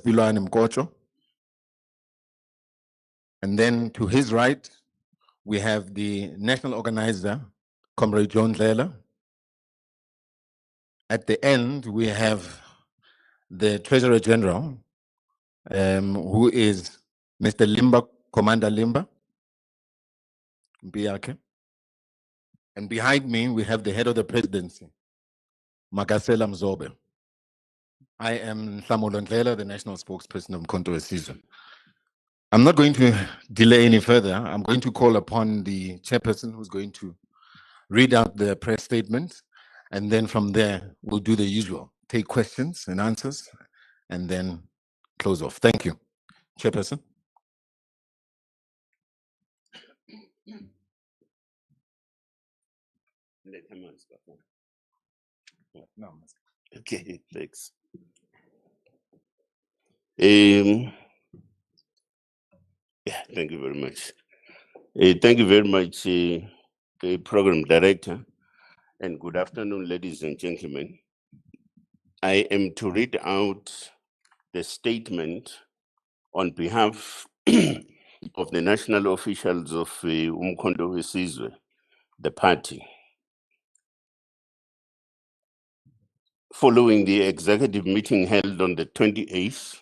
Bilwane Mkocho. And then to his right, we have the national organizer, Comrade John Lela. At the end, we have the Treasurer General, who is Mr. Limba, Commander Limba, Mbiake. And behind me, we have the head of the presidency, Makasela Mzobe. I am Samuel Ndlela, the national spokesperson of Umkhonto weSizwe. I'm not going to delay any further. I'm going to call upon the chairperson who's going to read out the press statement. And then from there, we'll do the usual, take questions and answers, and then close off. Thank you. Chairperson. Okay, thanks. Yeah, thank you very much. Thank you very much, the program director, and good afternoon, ladies and gentlemen. I am to read out the statement on behalf of the national officials of Umkhonto weSizwe, the party. Following the executive meeting held on the 28th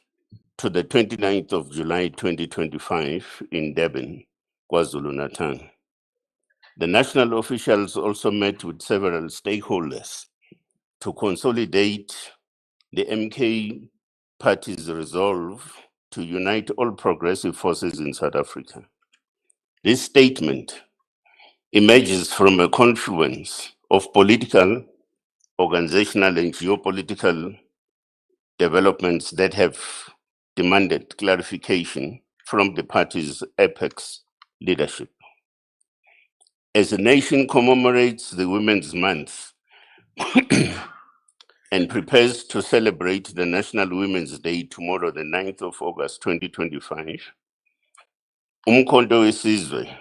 to the 29th of July 2025 in Durban, KwaZulu-Natal. The national officials also met with several stakeholders to consolidate the MK party's resolve to unite all progressive forces in South Africa. This statement emerges from a confluence of political, organizational, and geopolitical developments that have demanded clarification from the party's apex leadership. As the nation commemorates the Women's Month and prepares to celebrate the National Women's Day tomorrow, the 9th of August 2025, Umkhonto weSizwe,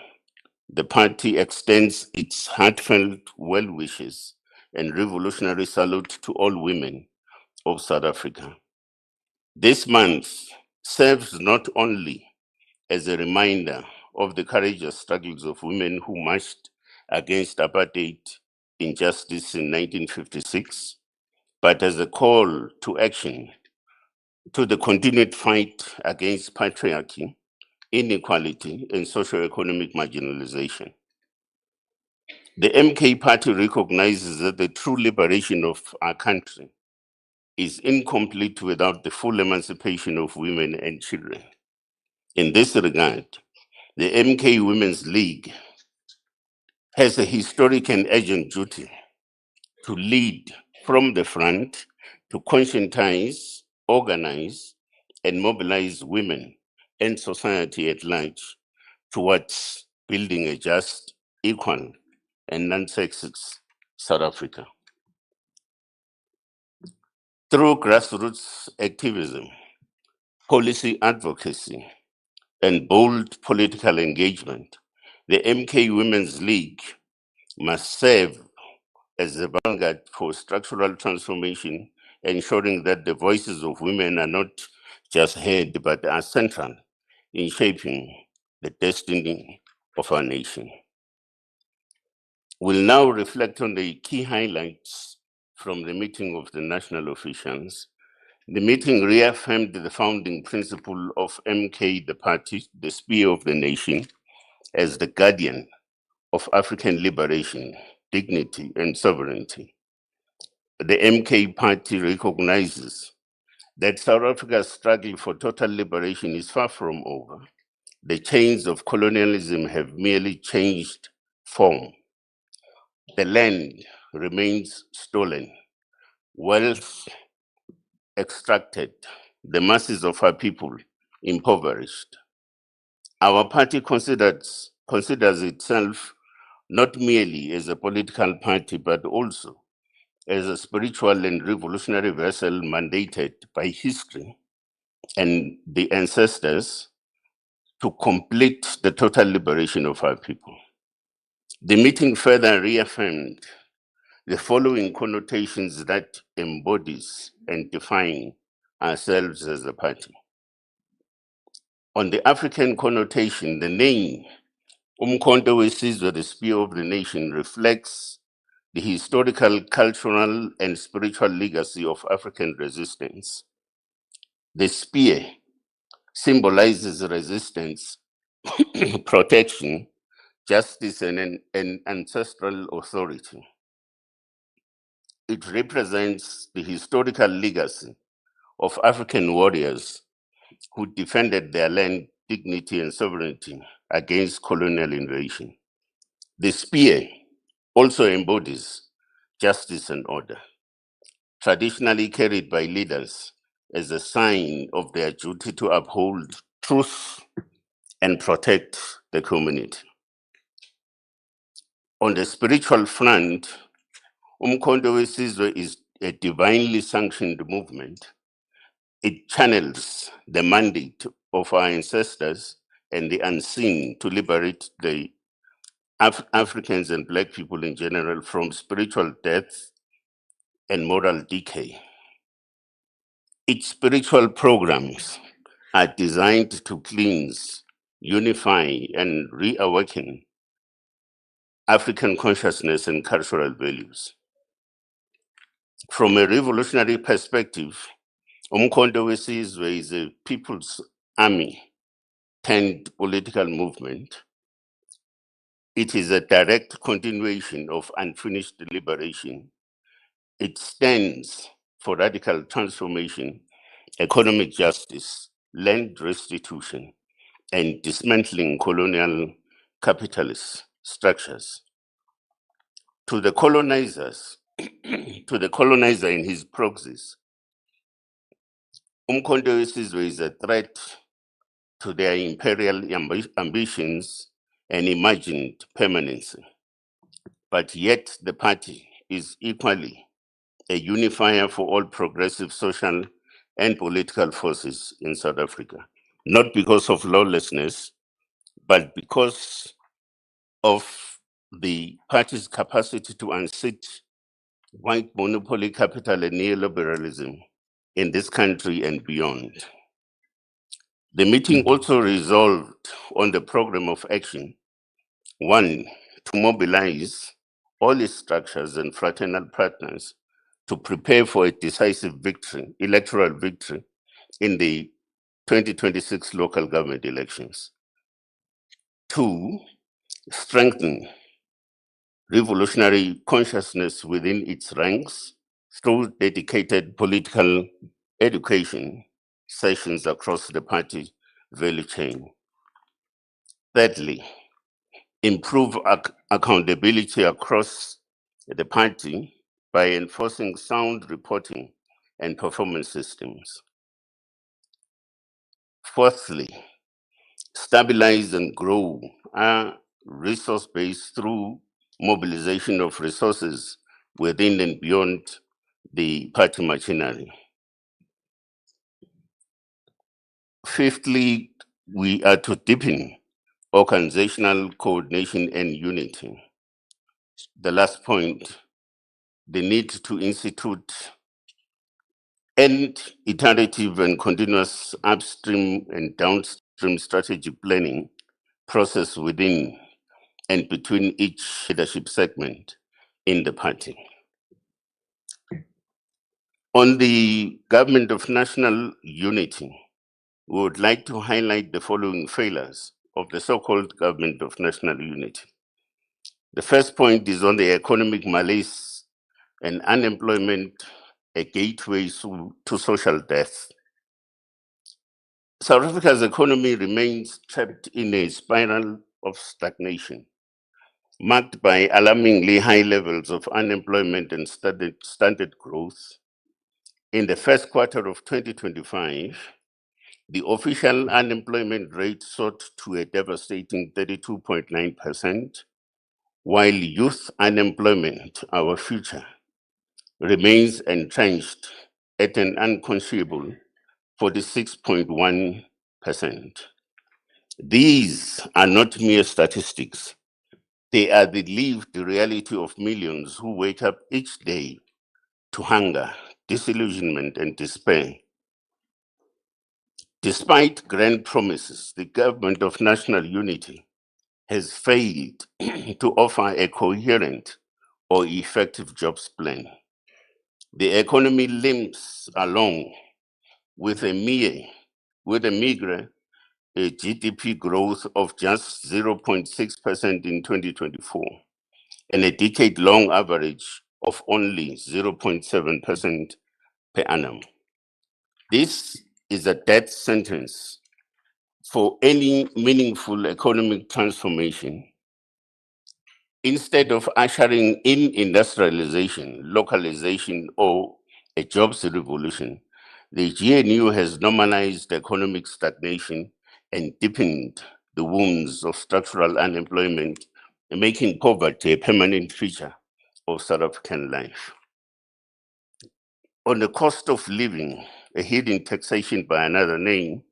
the party extends its heartfelt well wishes and revolutionary salute to all women of South Africa. This month serves not only as a reminder of the courageous struggles of women who marched against apartheid injustice in 1956, but as a call to action to the continued fight against patriarchy, inequality, and socio-economic marginalization. The MK party recognizes that the true liberation of our country is incomplete without the full emancipation of women and children. In this regard, the MK Women's League has a historic and urgent duty to lead from the front to conscientize, organize, and mobilize women and society at large towards building a just, equal, and non-sexist South Africa. Through grassroots activism, policy advocacy, and bold political engagement, the MK Women's League must serve as a vanguard for structural transformation, ensuring that the voices of women are not just heard, but are central in shaping the destiny of our nation. We'll now reflect on the key highlights from the meeting of the national officials. The meeting reaffirmed the founding principle of MK, the party, the spear of the nation, as the guardian of African liberation, dignity, and sovereignty. The MK party recognizes that South Africa's struggle for total liberation is far from over. The chains of colonialism have merely changed form. The land remains stolen, wealth extracted, the masses of our people impoverished. Our party considers itself not merely as a political party, but also as a spiritual and revolutionary vessel mandated by history and the ancestors to complete the total liberation of our people. The meeting further reaffirmed the following connotations that embodies and define ourselves as a party. On the African connotation, the name Umkhonto weSizwe, the Spear of the Nation, reflects the historical, cultural, and spiritual legacy of African resistance. The spear symbolizes resistance, protection, justice, and ancestral authority. It represents the historical legacy of African warriors who defended their land, dignity, and sovereignty against colonial invasion. The spear also embodies justice and order, traditionally carried by leaders as a sign of their duty to uphold truth and protect the community. On the spiritual front, Umkhonto weSizwe is a divinely sanctioned movement. It channels the mandate of our ancestors and the unseen to liberate the Africans and Black people in general from spiritual death and moral decay. Its spiritual programs are designed to cleanse, unify, and reawaken African consciousness and cultural values. From a revolutionary perspective, Umkhonto weSizwe is a people's army turned political movement. It is a direct continuation of unfinished liberation. It stands for radical transformation, economic justice, land restitution, and dismantling colonial capitalist structures. To the colonizers, to the colonizer and his proxies, Umkhonto weSizwe is a threat to their imperial ambitions and imagined permanency. But yet the party is equally a unifier for all progressive social and political forces in South Africa, not because of lawlessness, but because of the party's capacity to unseat white monopoly capital and neoliberalism in this country and beyond. The meeting also resolved on the program of action: one, to mobilize all its structures and fraternal partners to prepare for a decisive victory, electoral victory, in the 2026 local government elections. Two, strengthen revolutionary consciousness within its ranks through dedicated political education sessions across the party value chain. Thirdly, improve accountability across the party by enforcing sound reporting and performance systems. Fourthly, stabilize and grow our resource base through mobilization of resources within and beyond the party machinery. Fifthly, we are to deepen organizational coordination and unity. The last point, the need to institute an iterative and continuous upstream and downstream strategic planning process within and between each leadership segment in the party. On the government of national unity, we would like to highlight the following failures of the so-called government of national unity. The first point is on the economic malaise and unemployment, a gateway to social death. South Africa's economy remains trapped in a spiral of stagnation, marked by alarmingly high levels of unemployment and stunted growth. In the first quarter of 2025, the official unemployment rate soared to a devastating 32.9%, while youth unemployment, our future, remains entrenched at an unconscionable 46.1%. These are not mere statistics. They are the lived reality of millions who wake up each day to hunger, disillusionment, and despair, Despite grand promises, the government of national unity has failed to offer a coherent or effective jobs plan. The economy limps along with a meager GDP growth of just 0.6% in 2024 and a decade-long average of only 0.7% per annum. This is a death sentence for any meaningful economic transformation. Instead of ushering in industrialization, localization, or a jobs revolution, the GNU has normalized economic stagnation and deepened the wounds of structural unemployment, making poverty a permanent feature of South African life. On the cost of living, a hidden taxation by another name,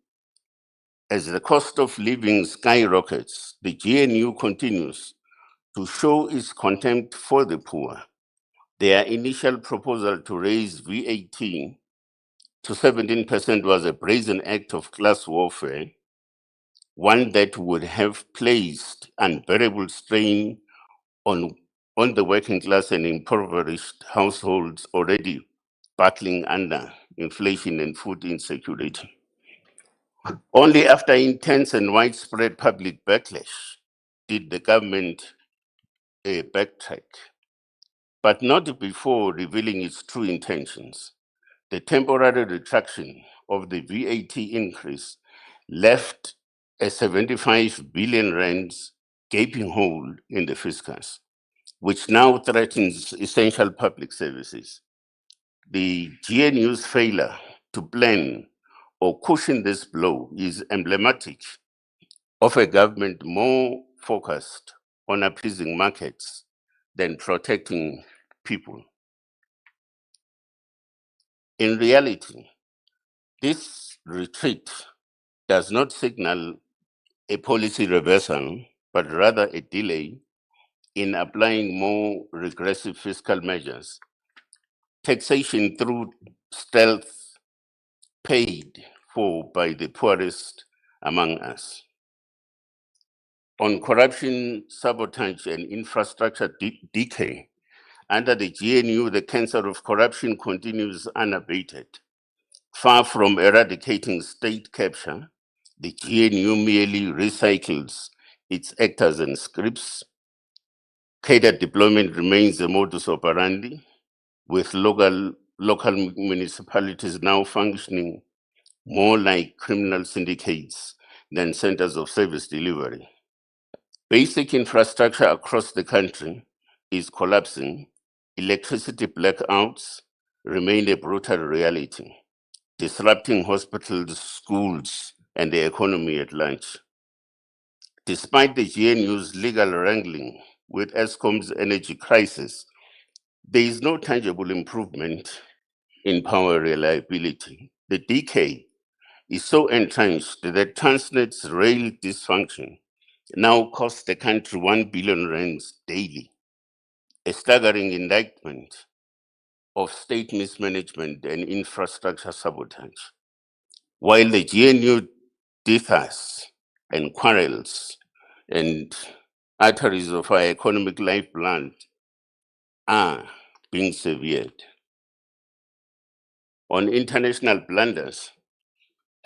as the cost of living skyrockets, the GNU continues to show its contempt for the poor. Their initial proposal to raise VAT to 17% was a brazen act of class warfare, one that would have placed unbearable strain on the working class and impoverished households already battling under inflation and food insecurity. Only after intense and widespread public backlash did the government backtrack, but not before revealing its true intentions. The temporary retraction of the VAT increase left a 75 billion rands gaping hole in the fiscus, which now threatens essential public services. The GNU's failure to plan or cushion this blow is emblematic of a government more focused on appeasing markets than protecting people. In reality, this retreat does not signal a policy reversal, but rather a delay in applying more regressive fiscal measures. Taxation through stealth paid for by the poorest among us. On corruption, sabotage, and infrastructure decay, under the GNU, the cancer of corruption continues unabated. Far from eradicating state capture, the GNU merely recycles its actors and scripts. Cadre deployment remains a modus operandi, with local municipalities now functioning more like criminal syndicates than centers of service delivery. Basic infrastructure across the country is collapsing. Electricity blackouts remain a brutal reality, disrupting hospitals, schools, and the economy at large. Despite the GNU's legal wrangling with ESCOM's energy crisis, there is no tangible improvement in power reliability. The decay is so entrenched that Transnet's rail dysfunction now costs the country 1 billion rands daily, a staggering indictment of state mismanagement and infrastructure sabotage. While the GNU differs and quarrels and arteries of our economic lifeblood are being severed. On international blunders,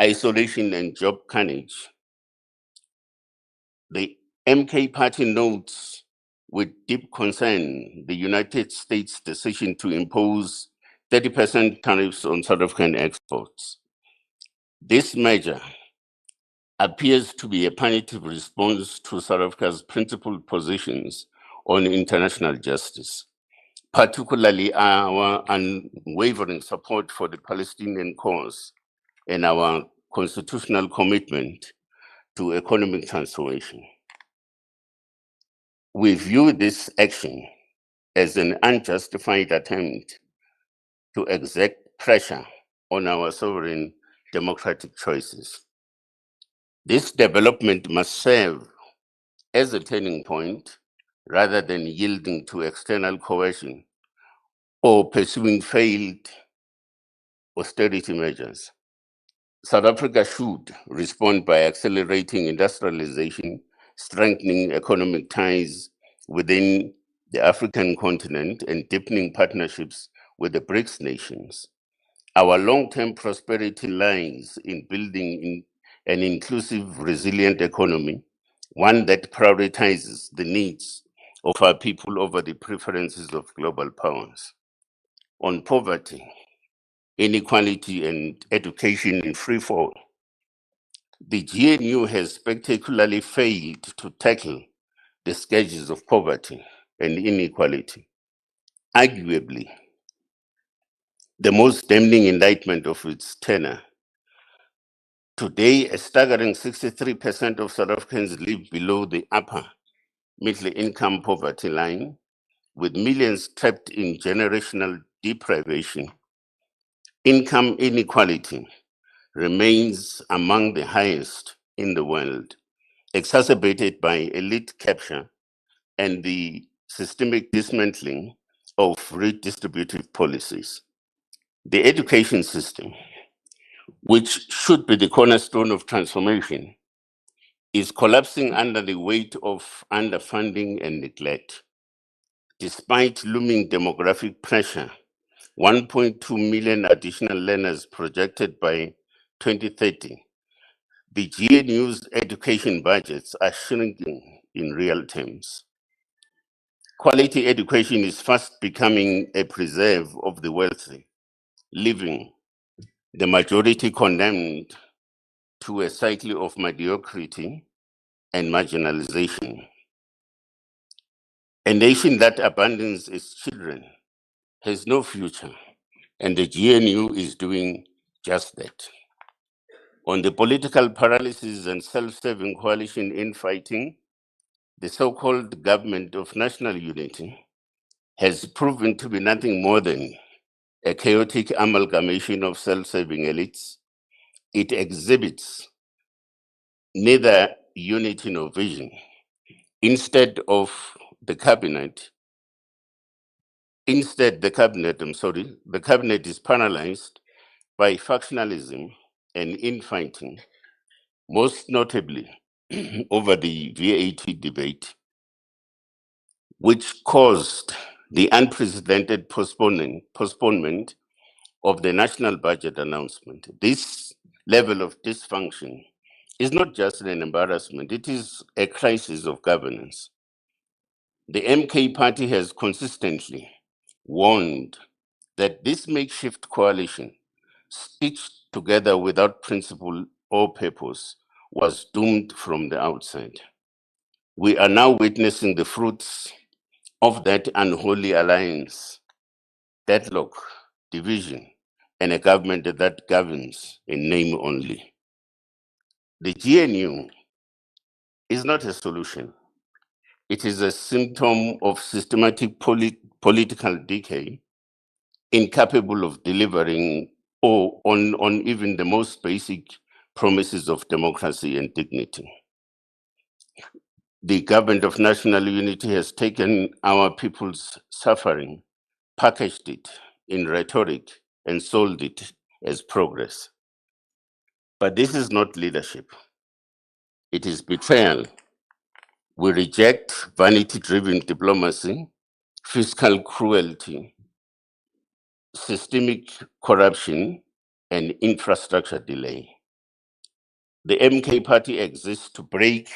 isolation and job carnage, the MK party notes with deep concern the United States' decision to impose 30% tariffs on South African exports. This measure appears to be a punitive response to South Africa's principled positions on international justice, particularly our unwavering support for the Palestinian cause and our constitutional commitment to economic transformation. We view this action as an unjustified attempt to exert pressure on our sovereign democratic choices. This development must serve as a turning point rather than yielding to external coercion or pursuing failed austerity measures. South Africa should respond by accelerating industrialization, strengthening economic ties within the African continent, and deepening partnerships with the BRICS nations. Our long-term prosperity lies in building an inclusive, resilient economy, one that prioritizes the needs of our people over the preferences of global powers. On poverty, inequality, and education in free fall, the GNU has spectacularly failed to tackle the scourges of poverty and inequality. Arguably, the most damning indictment of its tenure. Today, a staggering 63% of South Africans live below the upper middle income poverty line, with millions trapped in generational deprivation. Income inequality remains among the highest in the world, exacerbated by elite capture and the systemic dismantling of redistributive policies. The education system, which should be the cornerstone of transformation, is collapsing under the weight of underfunding and neglect. Despite looming demographic pressure, 1.2 million additional learners projected by 2030, the GNU's education budgets are shrinking in real terms. Quality education is fast becoming a preserve of the wealthy, leaving the majority condemned to a cycle of mediocrity and marginalization. A nation that abandons its children has no future, and the GNU is doing just that. On the political paralysis and self-serving coalition infighting, the so-called government of national unity has proven to be nothing more than a chaotic amalgamation of self-serving elites. It exhibits neither unity nor vision. Instead, the cabinet the cabinet is paralyzed by factionalism and infighting, most notably over the VAT debate, which caused the unprecedented postponement of the national budget announcement. This level of dysfunction is not just an embarrassment, it is a crisis of governance. The MK party has consistently warned that this makeshift coalition, stitched together without principle or purpose, was doomed from the outside. We are now witnessing the fruits of that unholy alliance, deadlock, division, and a government that governs in name only. The GNU is not a solution. It is a symptom of systematic political decay, incapable of delivering on even the most basic promises of democracy and dignity. The government of national unity has taken our people's suffering, packaged it in rhetoric, and sold it as progress. But this is not leadership. It is betrayal. We reject vanity-driven diplomacy, fiscal cruelty, systemic corruption, and infrastructure delay. The MK party exists to break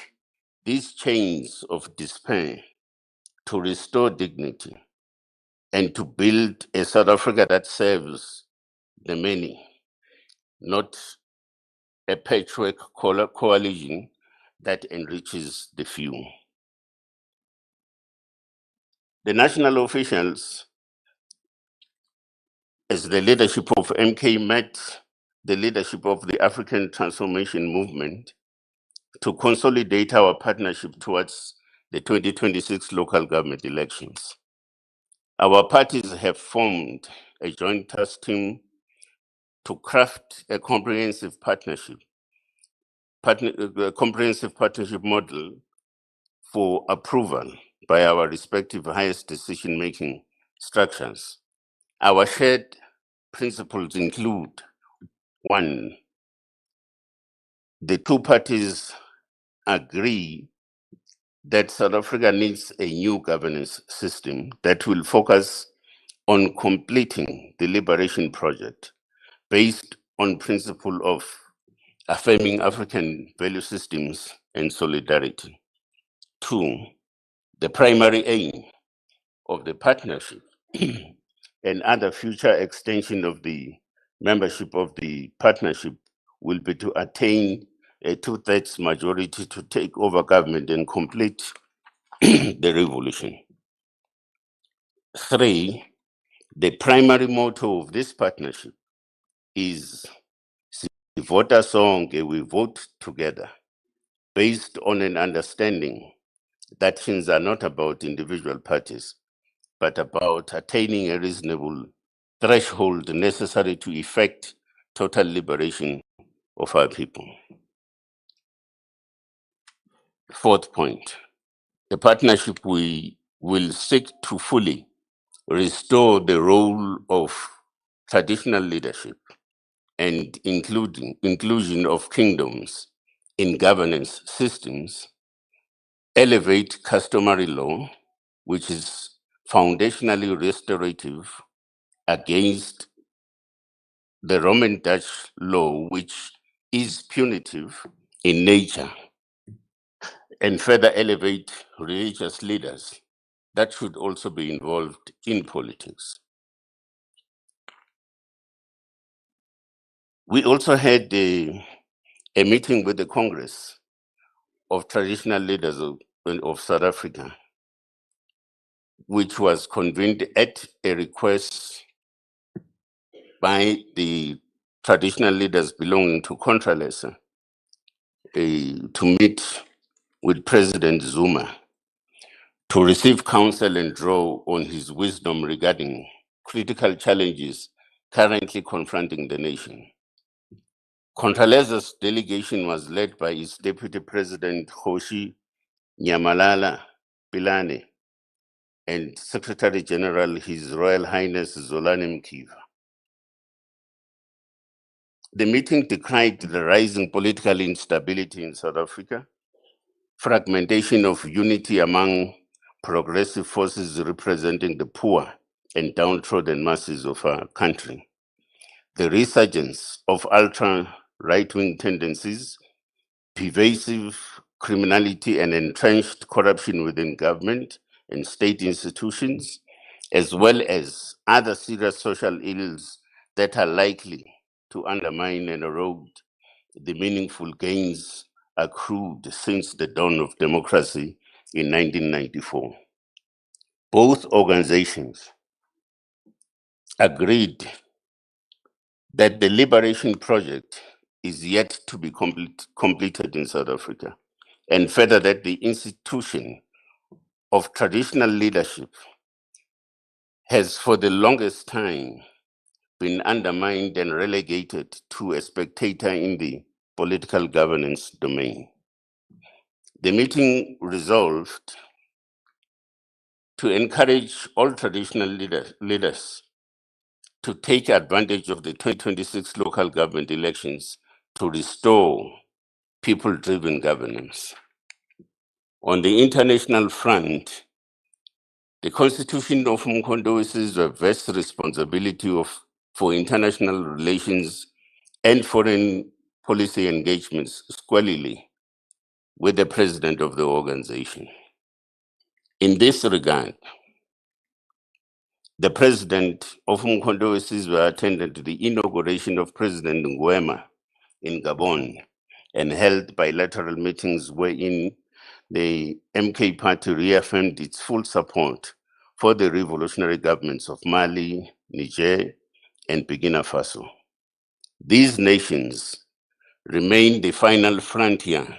these chains of despair, to restore dignity, and to build a South Africa that serves the many, not a patchwork coalition that enriches the few. The national officials, as the leadership of MK, met the leadership of the African Transformation Movement to consolidate our partnership towards the 2026 local government elections. Our parties have formed a joint task team to craft a comprehensive partnership model for approval by our respective highest decision-making structures. Our shared principles include: 1, the two parties agree that South Africa needs a new governance system that will focus on completing the liberation project based on principle of affirming African value systems and solidarity. Two, the primary aim of the partnership and other future extension of the membership of the partnership will be to attain a 2/3 majority to take over government and complete the revolution. Three, the primary motto of this partnership is Vota Sonke, we vote together, based on an understanding that things are not about individual parties, but about attaining a reasonable threshold necessary to effect total liberation of our people. Fourth point, the partnership will seek to fully restore the role of traditional leadership and inclusion of kingdoms in governance systems, elevate customary law, which is foundationally restorative against the Roman Dutch law, which is punitive in nature, and further elevate religious leaders that should also be involved in politics. We also had a meeting with the Congress of Traditional Leaders of South Africa, which was convened at a request by the traditional leaders belonging to Contralesa to meet with President Zuma to receive counsel and draw on his wisdom regarding critical challenges currently confronting the nation. Contralesa's delegation was led by its Deputy President Kgoshi Nyamalala Pilane and Secretary General His Royal Highness Zolani Mkiva. The meeting decried the rising political instability in South Africa, fragmentation of unity among progressive forces representing the poor and downtrodden masses of our country, the resurgence of ultra-right-wing tendencies, pervasive criminality and entrenched corruption within government and state institutions, as well as other serious social ills that are likely to undermine and erode the meaningful gains accrued since the dawn of democracy in 1994. Both organizations agreed that the liberation project is yet to be completed in South Africa, and further that the institution of traditional leadership has for the longest time been undermined and relegated to a spectator in the political governance domain. The meeting resolved to encourage all traditional leaders to take advantage of the 2026 local government elections to restore people-driven governance. On the international front, the Constitution of Umkhonto weSizwe vests responsibility for international relations and foreign policy engagements squarely with the president of the organization. In this regard, the president of Umkhonto weSizwe attended the inauguration of President Ngwema in Gabon and held bilateral meetings wherein the MK party reaffirmed its full support for the revolutionary governments of Mali, Niger, and Burkina Faso. These nations remain the final frontier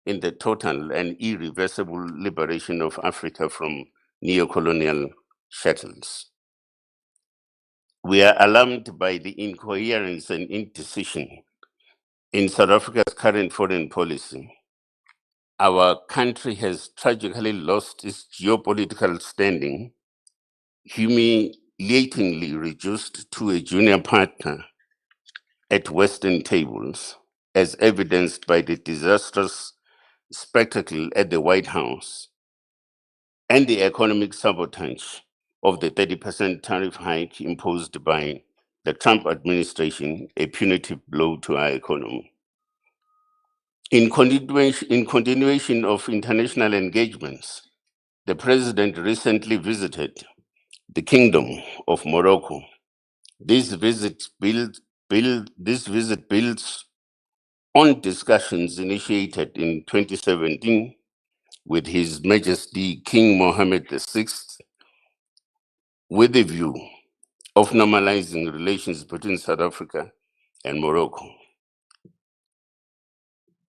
in the total and irreversible liberation of Africa from neo-colonial shackles. We are alarmed by the incoherence and indecision in South Africa's current foreign policy. Our country has tragically lost its geopolitical standing, humiliatingly reduced to a junior partner at Western tables, as evidenced by the disastrous spectacle at the White House and the economic sabotage of the 30% tariff hike imposed by the Trump administration, a punitive blow to our economy. In continuation of international engagements, the president recently visited the Kingdom of Morocco. This visit builds on discussions initiated in 2017 with His Majesty King Mohammed VI, with the view of normalizing relations between South Africa and Morocco.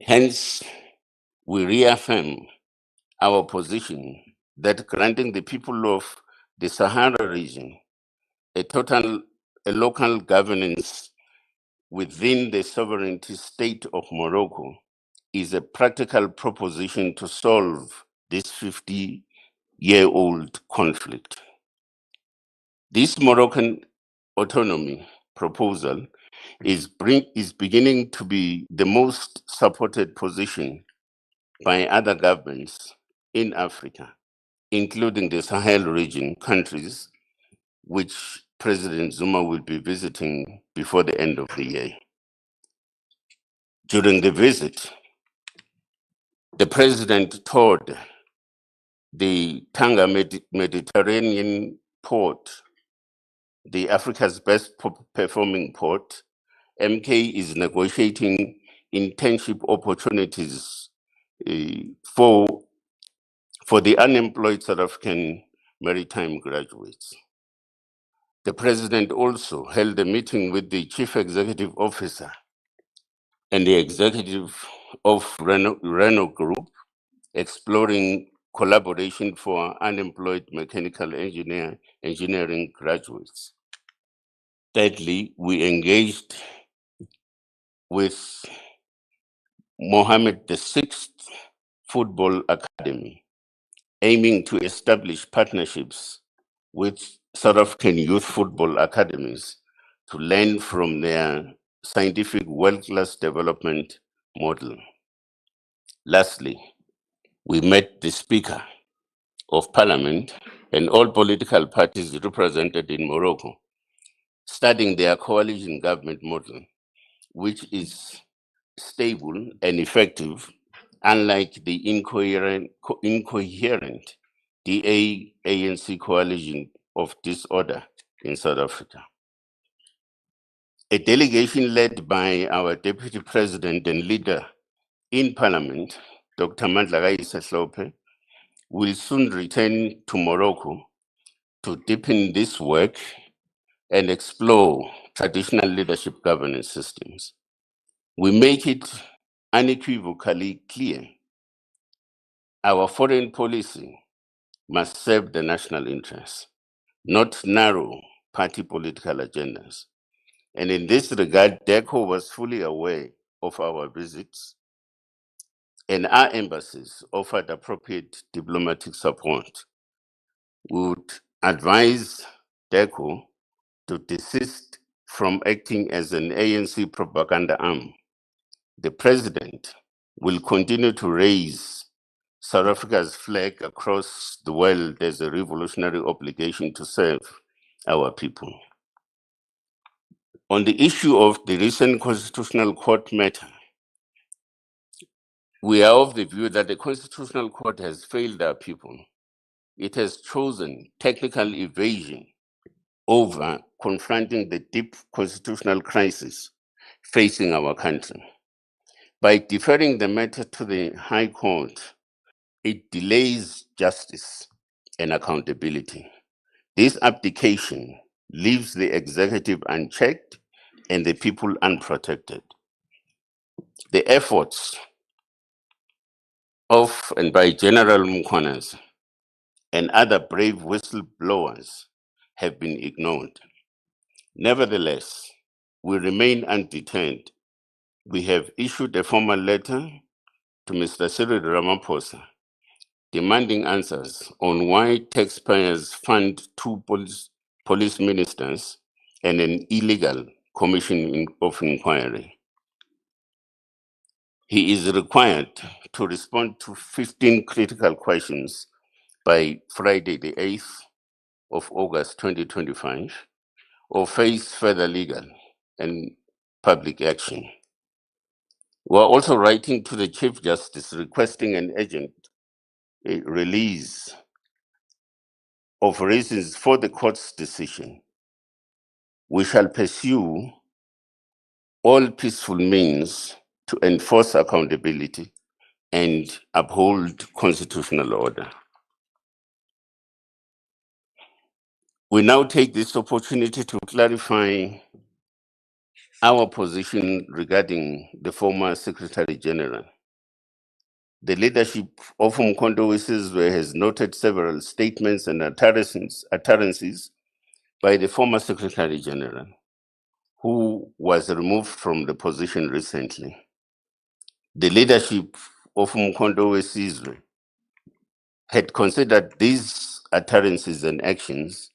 Hence, we reaffirm our position that granting the people of the Sahara region a local governance within the sovereignty state of Morocco is a practical proposition to solve this 50-year-old conflict. This Moroccan autonomy proposal is beginning to be the most supported position by other governments in Africa, including the Sahel region countries, which President Zuma will be visiting before the end of the year. During the visit, the president toured the Tanga Mediterranean port, the Africa's best performing port. MK is negotiating internship opportunities for the unemployed South African maritime graduates. The president also held a meeting with the chief executive officer and the executive of Renault Group, exploring collaboration for unemployed mechanical engineering graduates. Thirdly, we engaged with Mohammed VI Football Academy, aiming to establish partnerships with South African youth football academies to learn from their scientific world-class development model. Lastly, we met the Speaker of Parliament and all political parties represented in Morocco, studying their coalition government model, which is stable and effective, unlike the incoherent DA-ANC coalition of disorder in South Africa. A delegation led by our Deputy President and leader in Parliament, Dr. Mandla Sehlope, will soon return to Morocco to deepen this work and explore traditional leadership governance systems. We make it unequivocally clear our foreign policy must serve the national interest, not narrow party political agendas. And in this regard, DECO was fully aware of our visits, and our embassies offered appropriate diplomatic support. We would advise DECO to desist from acting as an ANC propaganda arm. The president will continue to raise South Africa's flag across the world as a revolutionary obligation to serve our people. On the issue of the recent Constitutional Court matter, we are of the view that the Constitutional Court has failed our people. It has chosen technical evasion over confronting the deep constitutional crisis facing our country. By deferring the matter to the High Court, it delays justice and accountability. This abdication leaves the executive unchecked and the people unprotected. The efforts of and by General Mkhonazi and other brave whistleblowers have been ignored. Nevertheless, we remain undeterred. We have issued a formal letter to Mr. Cyril Ramaphosa demanding answers on why taxpayers fund two police ministers and an illegal commission of inquiry. He is required to respond to 15 critical questions by Friday, the 8th of August 2025, or face further legal and public action. We are also writing to the Chief Justice requesting an urgent release of reasons for the court's decision. We shall pursue all peaceful means to enforce accountability and uphold constitutional order. We now take this opportunity to clarify our position regarding the former Secretary General. The leadership of Umkhonto weSizwe has noted several statements and utterances by the former Secretary General, who was removed from the position recently. The leadership of Umkhonto weSizwe had considered these utterances and actions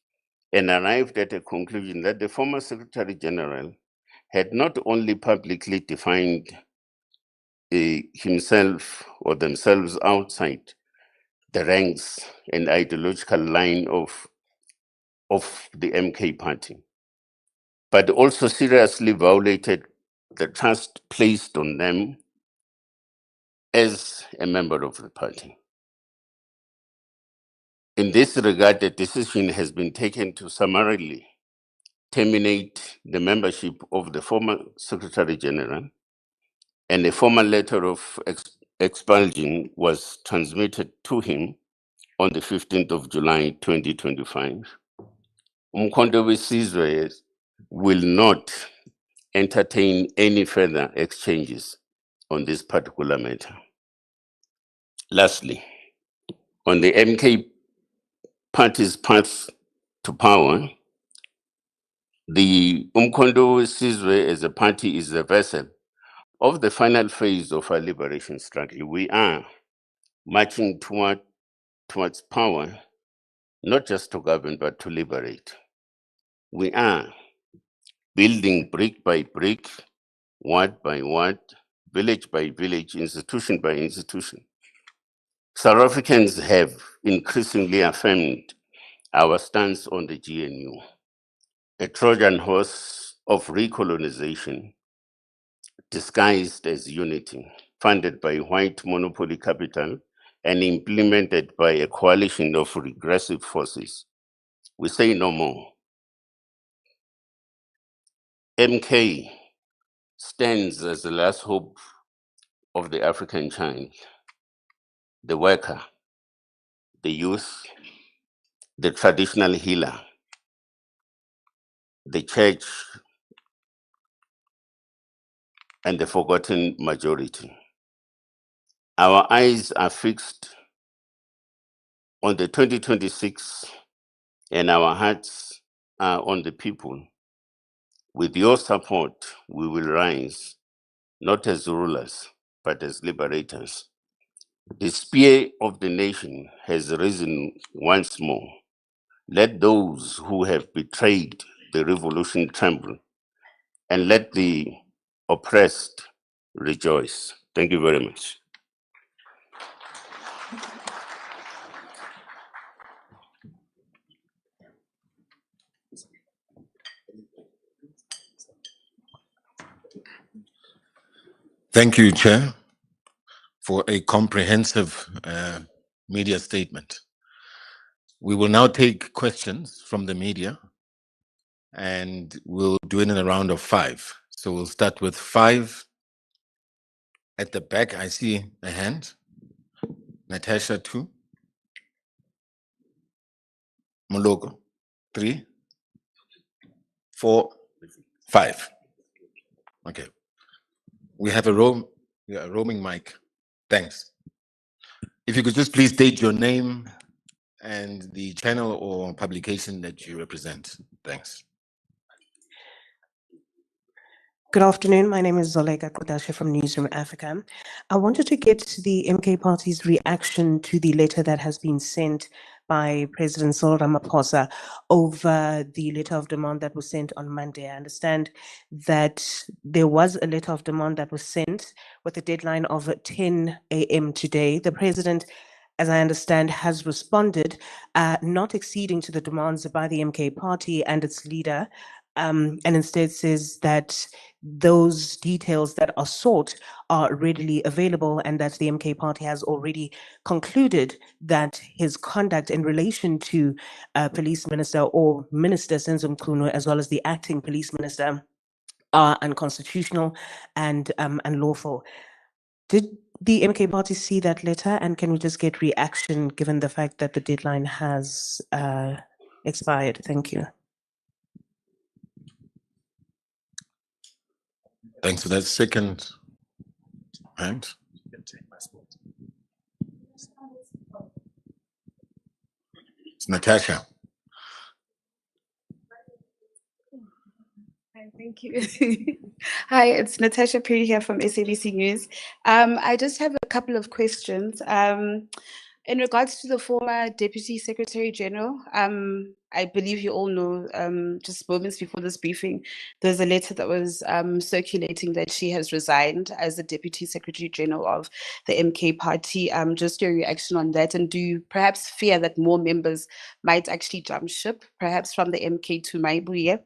and arrived at a conclusion that the former Secretary General had not only publicly defined himself or themselves outside the ranks and ideological line of the MK party, but also seriously violated the trust placed on them as a member of the party. In this regard, the decision has been taken to summarily terminate the membership of the former Secretary General, and a formal letter of expulsion was transmitted to him on the 15th of July 2025. Umkhonto weSizwe will not entertain any further exchanges on this particular matter. Lastly, on the MK party's path to power, the Umkhonto weSizwe as a party is a vessel of the final phase of our liberation struggle. We are marching towards power, not just to govern, but to liberate. We are building brick by brick, word by word, village by village, institution by institution. South Africans have increasingly affirmed our stance on the GNU, a Trojan horse of recolonization disguised as unity, funded by white monopoly capital and implemented by a coalition of regressive forces. We say no more. MK stands as the last hope of the African child, the worker, the youth, the traditional healer, the church, and the forgotten majority. Our eyes are fixed on the 2026 and our hearts are on the people. With your support, we will rise, not as rulers, but as liberators. The spear of the nation has risen once more. Let those who have betrayed the revolution tremble, and let the oppressed rejoice. Thank you very much. Thank you, Chair, for a comprehensive media statement. We will now take questions from the media, and we'll do it in a round of 5. So we'll start with 5 at the back. I see a hand. Natasha, 2. Mologo, 3, 4, 5. Okay. We have a roaming mic. Thanks. If you could just please state your name and the channel or publication that you represent. Thanks. Good afternoon. My name is Zoleka Kodashe from Newsroom Africa. I wanted to get the MK Party's reaction to the letter that has been sent by President Cyril Ramaphosa over the letter of demand that was sent on Monday. I understand that there was a letter of demand that was sent with a deadline of 10 a.m. today. The president, as I understand, has responded, not acceding to the demands by the MK Party and its leader, and instead says that those details that are sought are readily available and that the MK Party has already concluded that his conduct in relation to Police Minister or Minister Senzo Mchunu, as well as the acting Police Minister, are unconstitutional and unlawful. Did the MK Party see that letter, and can we just get reaction given the fact that the deadline has expired? Thank you. Thanks for that second hand. It's Natasha. Hi, thank you. Hi, it's Natasha Puri here from SABC News. I just have a couple of questions. In regards to the former Deputy Secretary General, I believe you all know, just moments before this briefing, there's a letter that was circulating that she has resigned as the Deputy Secretary General of the MK Party. Just your reaction on that, and do you perhaps fear that more members might actually jump ship, perhaps from the MK to Maibuye?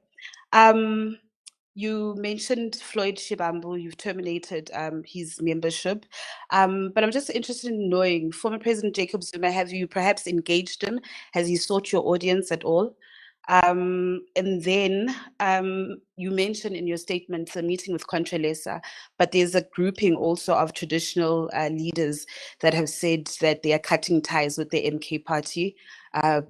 You mentioned Floyd Shivambu, you've terminated his membership. But I'm just interested in knowing, former President Jacob Zuma, have you perhaps engaged him? Has he sought your audience at all? And then you mentioned in your statement the meeting with Contralesa, but there's a grouping also of traditional leaders that have said that they are cutting ties with the MK Party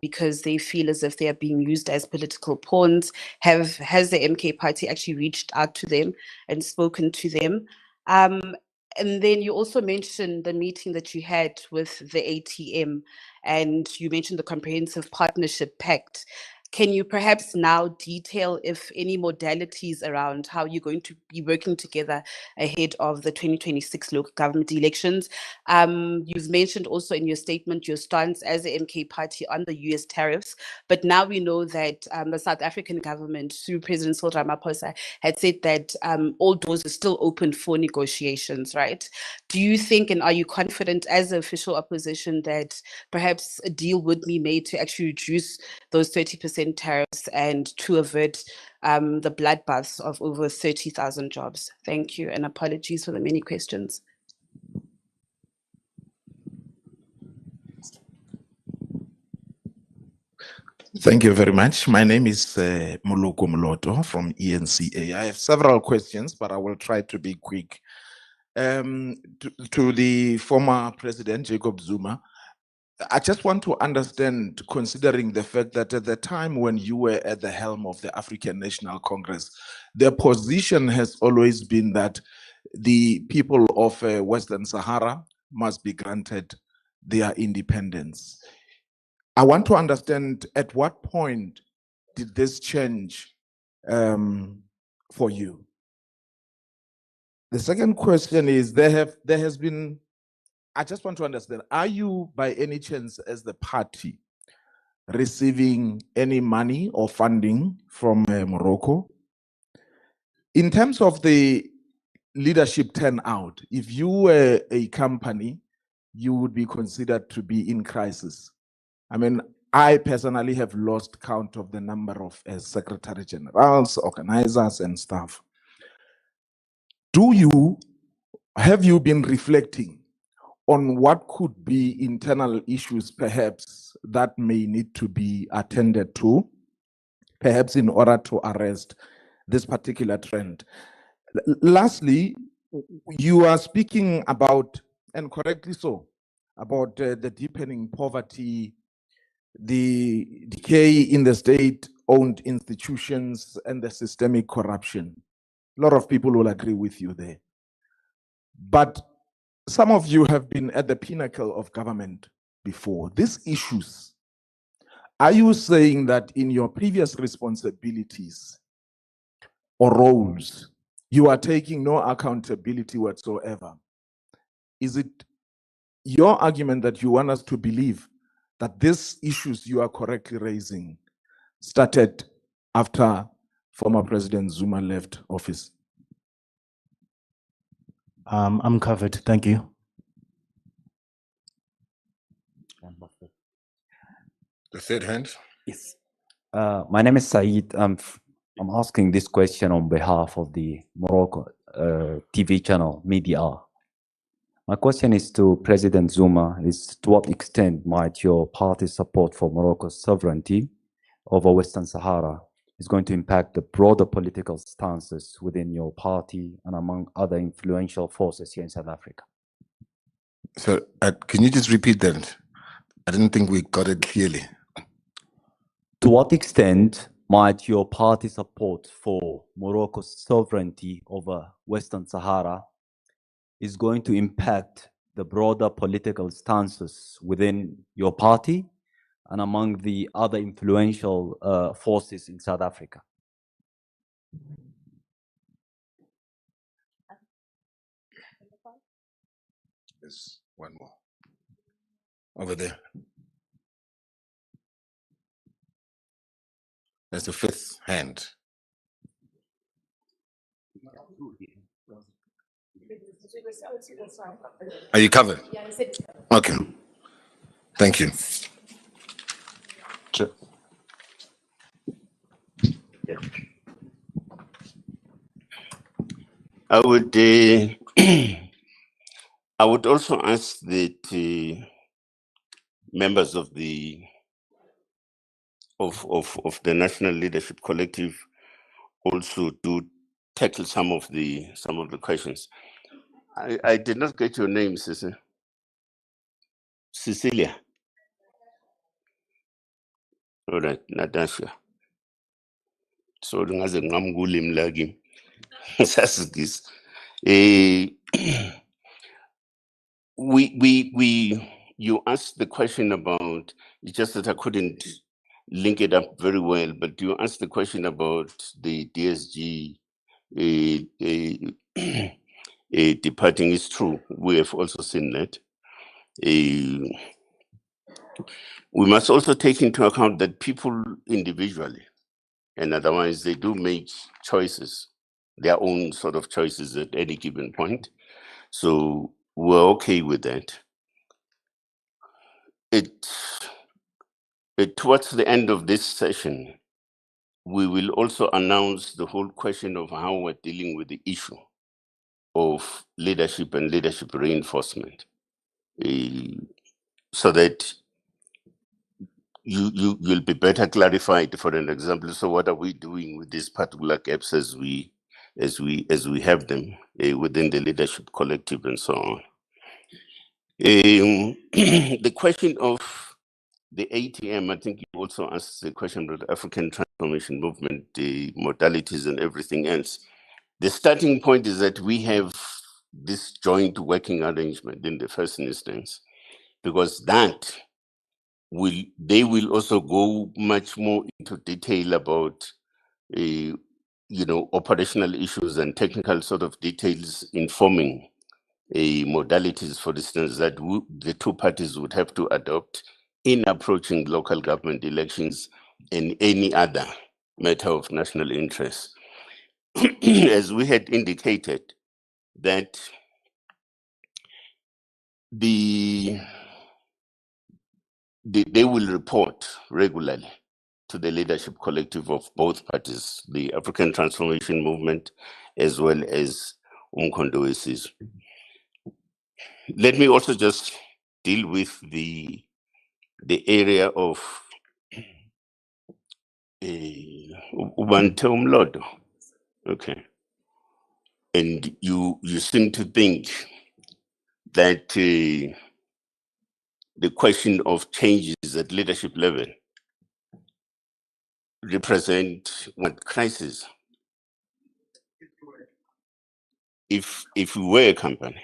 because they feel as if they are being used as political pawns. Has the MK Party actually reached out to them and spoken to them? And then you also mentioned the meeting that you had with the ATM, and you mentioned the Comprehensive Partnership Pact. Can you perhaps now detail if any modalities around how you're going to be working together ahead of the 2026 local government elections? You've mentioned also in your statement your stance as the MK Party on the US tariffs, but now we know that the South African government, through President Cyril Ramaphosa, had said that all doors are still open for negotiations, right? Do you think, and are you confident as the official opposition that perhaps a deal would be made to actually reduce those 30% tariffs and to avert the bloodbaths of over 30,000 jobs? Thank you, and apologies for the many questions. Thank you very much. My name is Muluku Mloto from ENCA. I have several questions, but I will try to be quick. To the former President Jacob Zuma, I just want to understand, considering the fact that at the time when you were at the helm of the African National Congress, the position has always been that the people of Western Sahara must be granted their independence. I want to understand at what point did this change for you? The second question is, there has been, I just want to understand, are you by any chance as the party receiving any money or funding from Morocco? In terms of the leadership turnout, if you were a company, you would be considered to be in crisis. I mean, I personally have lost count of the number of secretary generals, organizers, and staff. Have you been reflecting on what could be internal issues, perhaps, that may need to be attended to, perhaps in order to arrest this particular trend? Lastly, you are speaking about, and correctly so, about the deepening poverty, the decay in the state-owned institutions, and the systemic corruption. A lot of people will agree with you there. But some of you have been at the pinnacle of government before. These issues, are you saying that in your previous responsibilities or roles, you are taking no accountability whatsoever. Is it your argument that you want us to believe that these issues you are correctly raising started after former President Zuma left office? I'm covered. Thank you. The third hand. Yes. My name is Saeed. I'm asking this question on behalf of the Morocco TV channel, Media. My question is to President Zuma, is to what extent might your party's support for Morocco's sovereignty over Western Sahara is going to impact the broader political stances within your party and among other influential forces here in South Africa? So can you just repeat that? I didn't think we got it clearly. To what extent might your party support for Morocco's sovereignty over Western Sahara is going to impact the broader political stances within your party and among the other influential forces in South Africa? There's one more. Over there. That's the fifth hand. Are you covered? Okay. Thank you. Sure. I would I would also ask that members of the National Leadership Collective also do tackle some of the questions. I did not get your name, Cecilia. All right, Natasha. So ngaze ngamngulimi la kimi. Sasigis. You asked the question about, it's just that I couldn't link it up very well, but you asked the question about the DSG departing. Is true. We have also seen that. We must also take into account that people individually, and otherwise they do make choices, their own sort of choices at any given point. So we're okay with that. Towards the end of this session, we will also announce the whole question of how we're dealing with the issue of leadership and leadership reinforcement, so that you'll be better clarified. For an example, so what are we doing with these particular gaps as we have them within the leadership collective and so on. The question of the ATM, I think you also asked the question about the African Transformation Movement, the modalities and everything else. The starting point is that we have this joint working arrangement in the first instance, because they will also go much more into detail about operational issues and technical sort of details informing modalities, for instance, that the two parties would have to adopt in approaching local government elections and any other matter of national interest. As we had indicated, that they will report regularly to the leadership collective of both parties, the African Transformation Movement as well as Umkhonto weSizwe. Let me also just deal with the area of Ubantomlodo. Okay. And you seem to think that the question of changes at leadership level represent what crisis? If we were a company,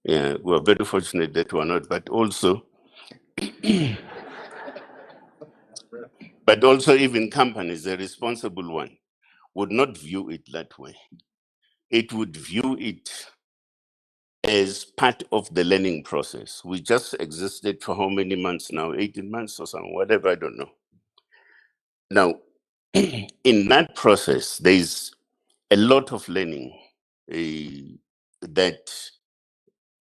yeah, we're very fortunate that we're not, but also even companies, a responsible one, would not view it that way. it would view it as part of the learning process. We just existed for how many months now? 18 months or something, whatever, I don't know. Now, in that process, there's a lot of learning that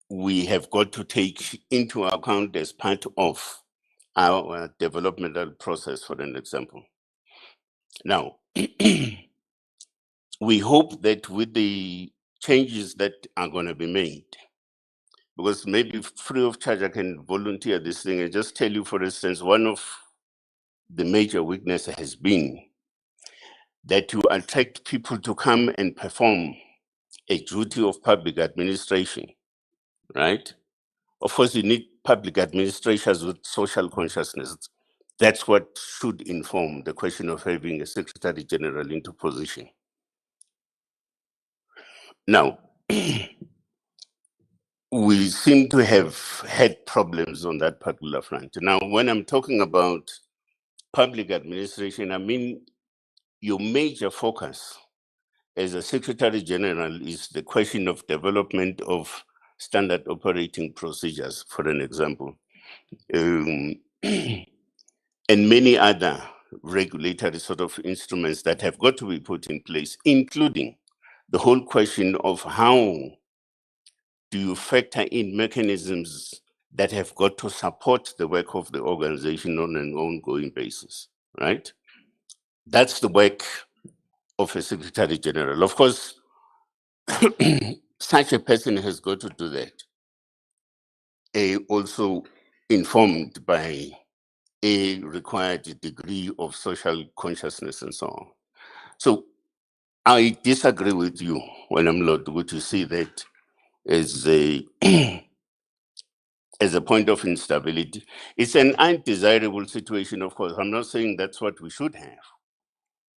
we have got to take into account as part of our developmental process, for an example. Now, we hope that with the changes that are going to be made, because maybe free of charge, I can volunteer this thing and just tell you, for instance, one of the major weaknesses has been that you attract people to come and perform a duty of public administration, right? Of course, you need public administrators with social consciousness. That's what should inform the question of having a Secretary General into position. Now, we seem to have had problems on that particular front. Now, when I'm talking about public administration, I mean your major focus as a Secretary General is the question of development of standard operating procedures, for an example, and many other regulatory sort of instruments that have got to be put in place, including the whole question of how do you factor in mechanisms that have got to support the work of the organization on an ongoing basis, right? That's the work of a Secretary General. Of course, such a person has got to do that. Also informed by a required degree of social consciousness and so on. So I disagree with you when I'm not good to see that as a as a point of instability. It's an undesirable situation, of course. I'm not saying that's what we should have.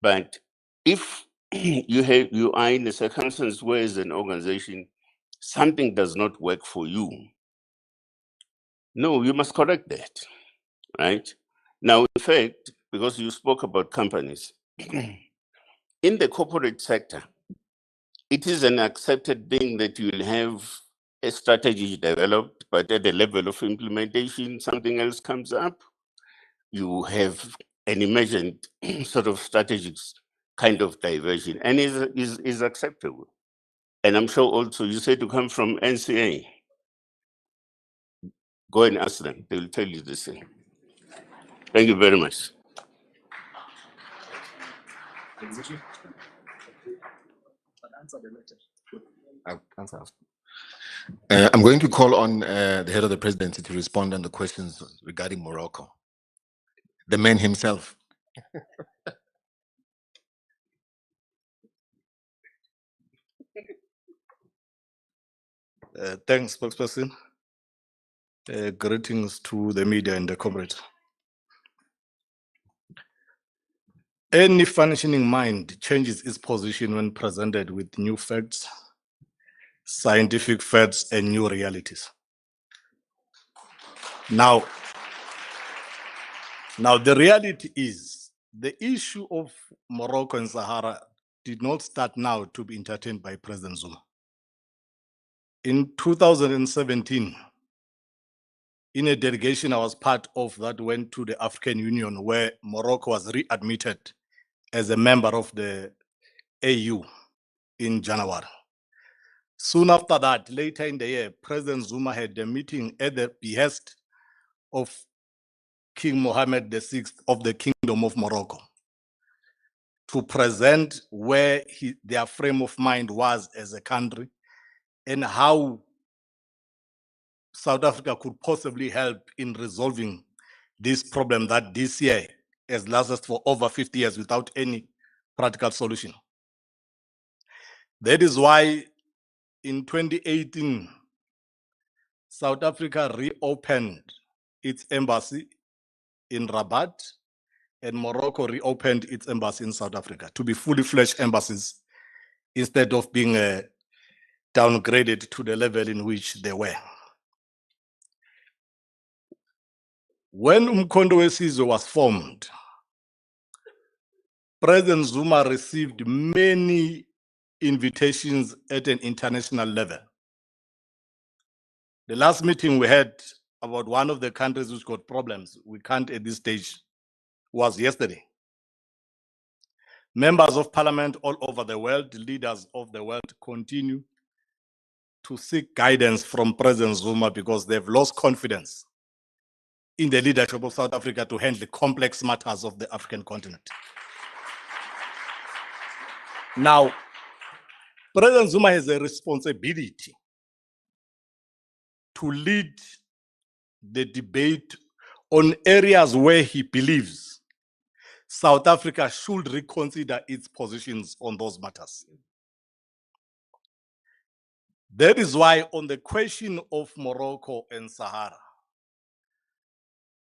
But if you are in a circumstance where as an organization, something does not work for you, no, you must correct that, right? Now, in fact, because you spoke about companies, in the corporate sector, it is an accepted thing that you will have a strategy developed, but at the level of implementation, something else comes up. You have an imagined sort of strategic kind of diversion, and is acceptable. And I'm sure also you said to come from NCA. Go and ask them, they will tell you the same. Thank you very much. I'm going to call on the head of the presidency to respond on the questions regarding Morocco. The man himself. Thanks, spokesperson. Greetings to the media and the comrades. Any functioning mind changes its position when presented with new facts, scientific facts, and new realities. Now, the reality is the issue of Morocco and Sahara did not start now to be entertained by President Zuma. In 2017, in a delegation I was part of that went to the African Union, where Morocco was readmitted as a member of the AU in January. Soon after that, later in the year, President Zuma had a meeting at the behest of King Mohammed VI of the Kingdom of Morocco to present where their frame of mind was as a country and how South Africa could possibly help in resolving this problem that this year has lasted for over 50 years without any practical solution. That is why in 2018, South Africa reopened its embassy in Rabat, and Morocco reopened its embassy in South Africa to be fully fledged embassies instead of being downgraded to the level in which they were. When Umkhonto weSizwe was formed, President Zuma received many invitations at an international level. The last meeting we had about one of the countries which got problems, we can't at this stage, was yesterday. Members of parliament all over the world, leaders of the world, continue to seek guidance from President Zuma because they've lost confidence in the leadership of South Africa to handle the complex matters of the African continent. Now, President Zuma has a responsibility to lead the debate on areas where he believes South Africa should reconsider its positions on those matters. That is why on the question of Morocco and Sahara,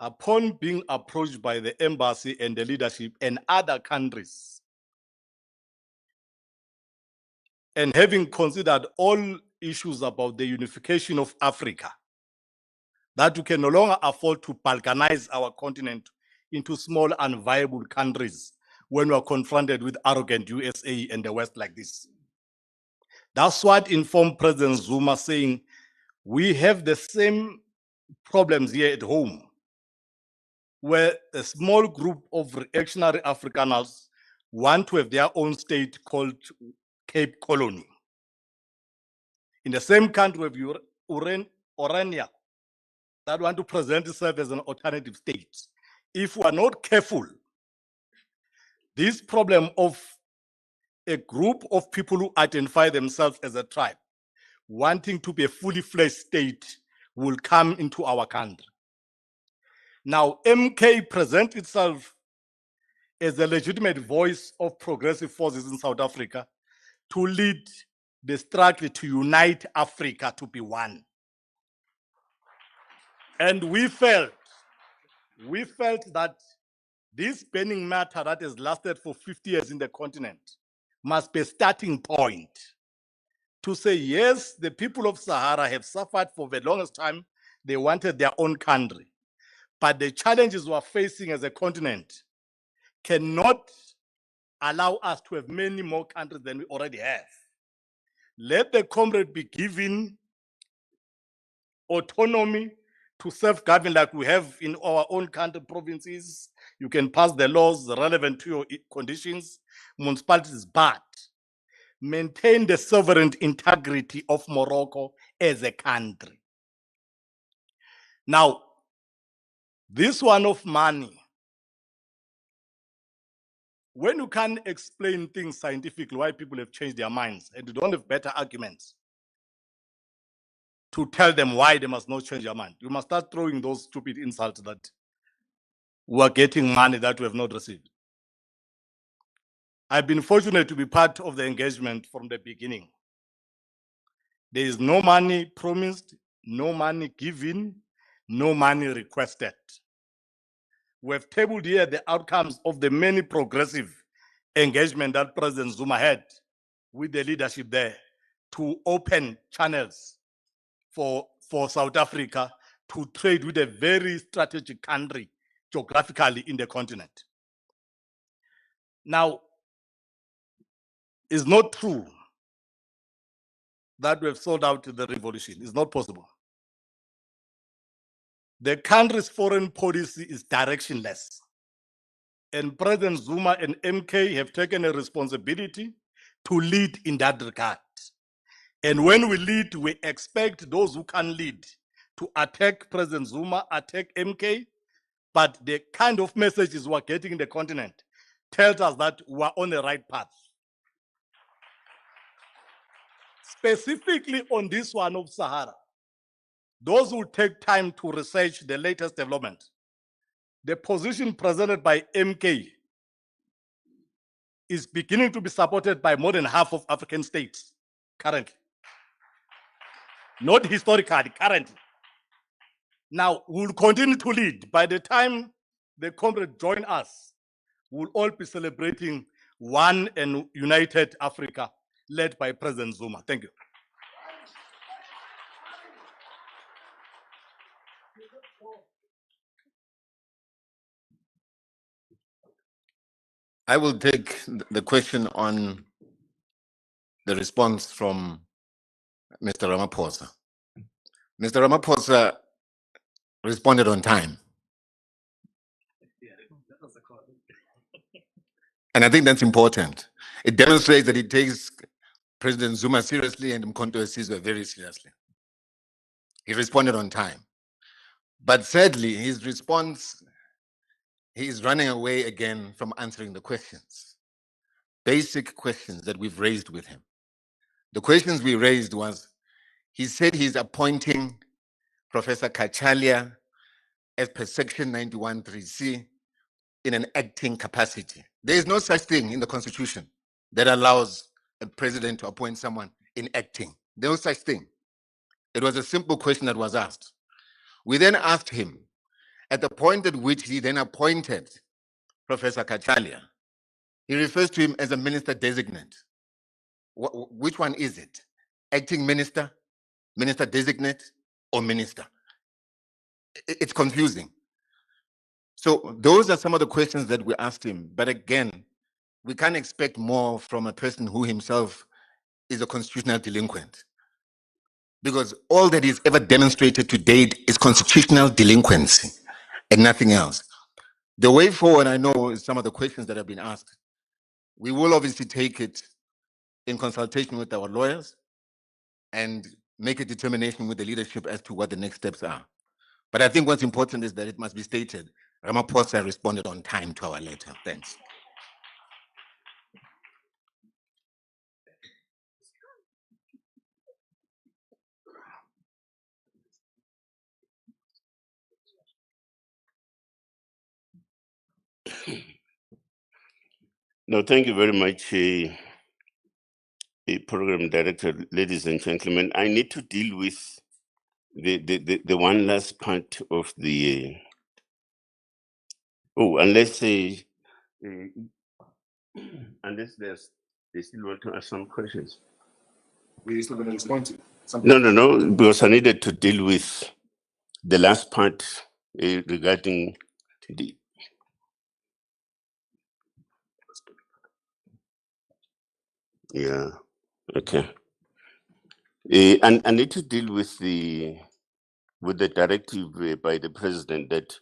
upon being approached by the embassy and the leadership and other countries, and having considered all issues about the unification of Africa, that we can no longer afford to balkanize our continent into small and viable countries when we are confronted with arrogant USA and the West like this. That's what informed President Zuma saying, we have the same problems here at home, where a small group of reactionary Afrikaners want to have their own state called Cape Colony. In the same country, we have Orania that want to present itself as an alternative state. If we are not careful, this problem of a group of people who identify themselves as a tribe wanting to be a fully fledged state will come into our country. Now, MK presents itself as a legitimate voice of progressive forces in South Africa to lead the struggle to unite Africa to be one. And we felt that this burning matter that has lasted for 50 years in the continent must be a starting point to say, yes, the people of Sahara have suffered for the longest time. They wanted their own country. But the challenges we're facing as a continent cannot allow us to have many more countries than we already have. Let the comrade be given autonomy to self-govern like we have in our own country provinces. You can pass the laws relevant to your conditions, municipalities, but maintain the sovereign integrity of Morocco as a country. Now, this one of money, when you can't explain things scientifically, why people have changed their minds, and you don't have better arguments to tell them why they must not change their mind, you must start throwing those stupid insults that we are getting money that we have not received. I've been fortunate to be part of the engagement from the beginning. There is no money promised, no money given, no money requested. We have tabled here the outcomes of the many progressive engagement that President Zuma had with the leadership there to open channels for South Africa to trade with a very strategic country geographically in the continent. Now, it's not true that we have sold out the revolution. It's not possible. The country's foreign policy is directionless. And President Zuma and MK have taken a responsibility to lead in that regard. And when we lead, we expect those who can lead to attack President Zuma, attack MK, but the kind of messages we're getting in the continent tells us that we're on the right path. Specifically on this one of Sahara, those who take time to research the latest development, the position presented by MK is beginning to be supported by more than half of African states currently. Not historically, currently. Now, we'll continue to lead. By the time the comrades join us, we'll all be celebrating one and united Africa led by President Zuma. Thank you. I will take the question on the response from Mr. Ramaphosa. Mr. Ramaphosa responded on time. And I think that's important. It demonstrates that he takes President Zuma seriously and Mkhonto Sizwe very seriously. He responded on time. But sadly, his response, he's running away again from answering the questions. Basic questions that we've raised with him. The questions we raised was, he said he's appointing Professor Kachalia as per section 91.3c in an acting capacity. There is no such thing in the Constitution that allows a president to appoint someone in acting. There was no such thing. It was a simple question that was asked. We then asked him, at the point at which he then appointed Professor Kachalia, he refers to him as a minister designate. Which one is it? Acting minister, minister designate, or minister? It's confusing. So those are some of the questions that we asked him. But again, we can't expect more from a person who himself is a constitutional delinquent. Because all that he's ever demonstrated to date is constitutional delinquency and nothing else. The way forward, I know, is some of the questions that have been asked. We will obviously take it in consultation with our lawyers and make a determination with the leadership as to what the next steps are. But I think what's important is that it must be stated, Ramaphosa responded on time to our letter. Thanks. No, thank you very much, Program Director, ladies and gentlemen. I need to deal with the one last part of the unless they still want to ask some questions. We're still going to respond to No, because I needed to deal with the last part regarding the. Yeah, okay. And I need to deal with the directive by the president that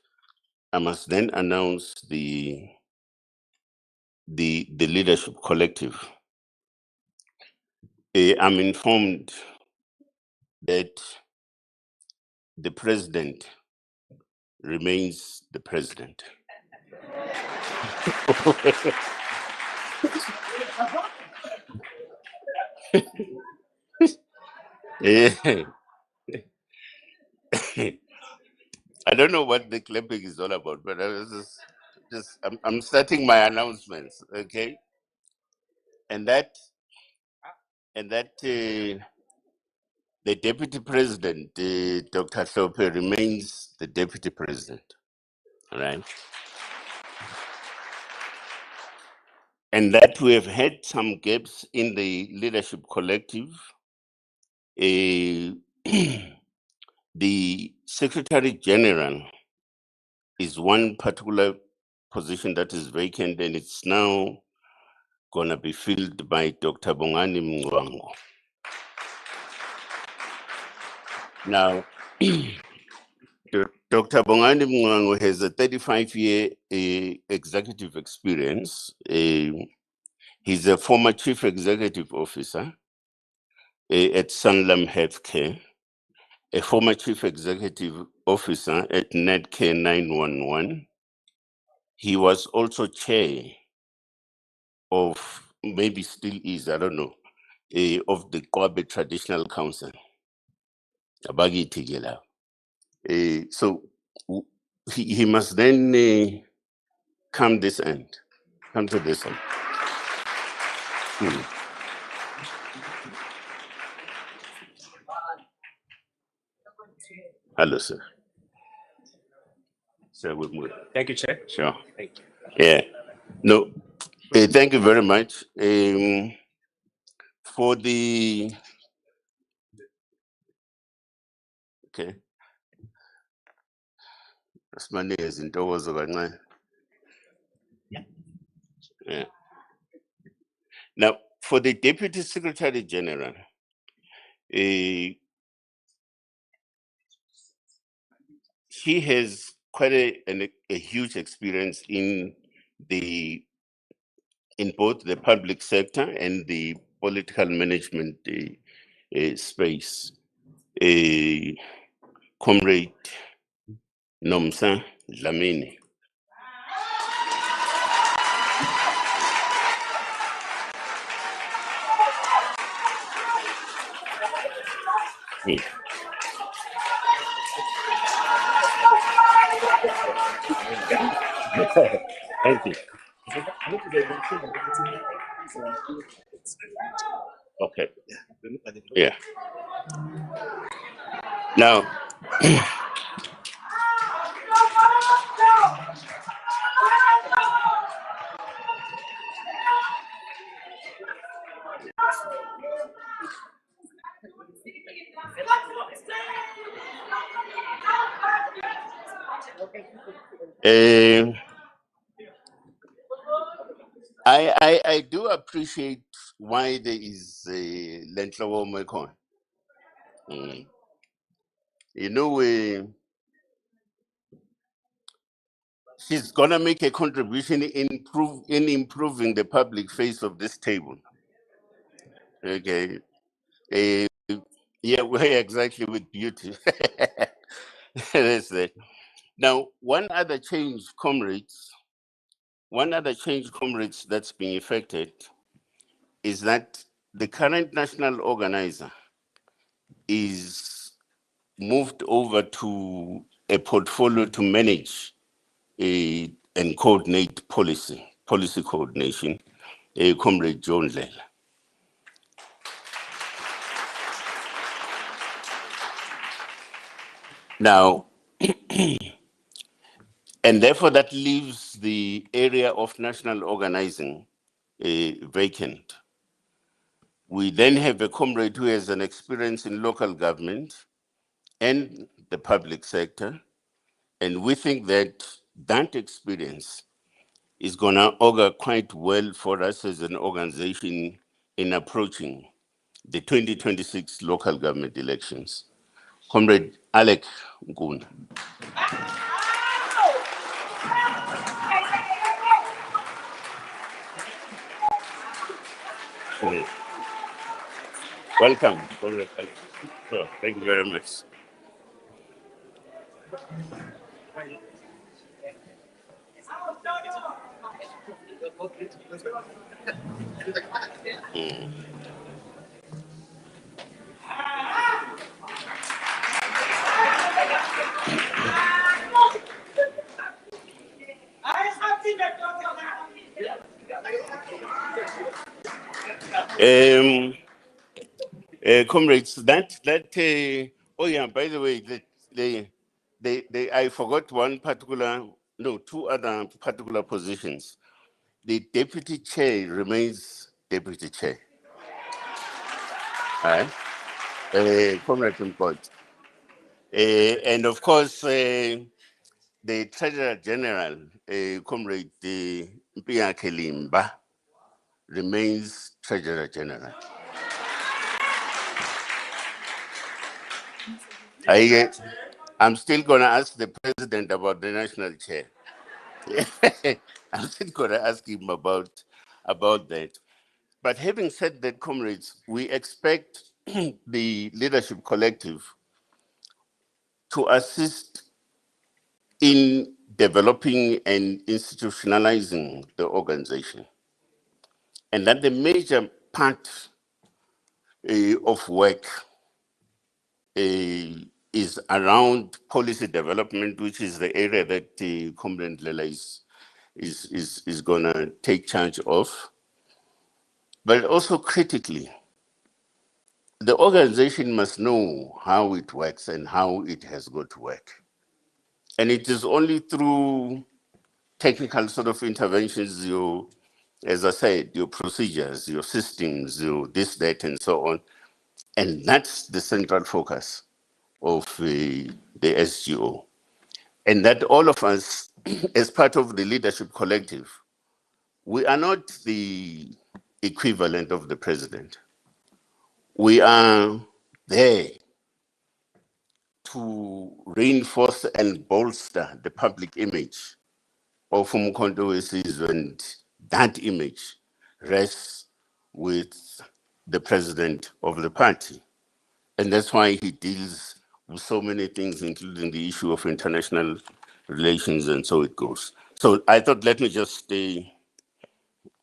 I must then announce the leadership collective. I'm informed that the president remains the president. I don't know what the clapping is all about, but I was I'm starting my announcements, okay? And that the deputy president, Dr. Sope, remains the deputy president, all right? And that we have had some gaps in the leadership collective. The Secretary General is one particular position that is vacant, and it's now gonna be filled by Dr. Bongani Mngwango. Now, Dr. Bongani Mngwango has a 35-year executive experience. He's a former chief executive officer at Sanlam Healthcare, a former chief executive officer at Netcare 911. He was also chair of, maybe still is, I don't know, of the Kwabe Traditional Council. So he must then come to this end. Hello, sir. Sir, we'll move. Thank you, Chair. Sure. Thank you. Yeah. No, thank you very much. For the, okay. That's my name is in doors of yeah. Now, For the Deputy Secretary General, she has quite a huge experience in both the public sector and the political management space. Comrade Nomsa Dlamini. Thank you. Okay. Yeah. Now, I do appreciate why there is a Lentlawo Mekon. You know, she's gonna make a contribution in improving the public face of this table. Okay. Yeah, we're exactly with beauty. That's it. Now, one other change, comrades, that's being effected is that the current national organizer is moved over to a portfolio to manage and coordinate policy coordination, Comrade John Lela. Now, and therefore that leaves the area of national organizing vacant. We then have a comrade who has an experience in local government and the public sector, and we think that that experience is going to augur quite well for us as an organization in approaching the 2026 local government elections. Comrade Alec Nguna. Welcome, Comrade Alec. Oh, thank you very much. Comrades, oh yeah, by the way, I forgot two other particular positions. The deputy chair remains deputy chair. All right. Comrade Import. And of course, the Treasurer General, Comrade Mpia Kelimba, remains Treasurer General. I'm still going to ask the president about the national chair. I'm still going to ask him about that. But having said that, comrades, we expect the leadership collective to assist in developing and institutionalizing the organization. And that the major part of work is around policy development, which is the area that Comrade Lela is going to take charge of. But also critically, the organization must know how it works and how it has got to work. And it is only through technical sort of interventions, as I said, your procedures, your systems, your this, that, and so on. And that's the central focus of the SGO. And that all of us, as part of the leadership collective, we are not the equivalent of the president. We are there to reinforce and bolster the public image of Umkhonto weSizwe, and that image rests with the president of the party. And that's why he deals with so many things, including the issue of international relations, and so it goes. So I thought, let me just say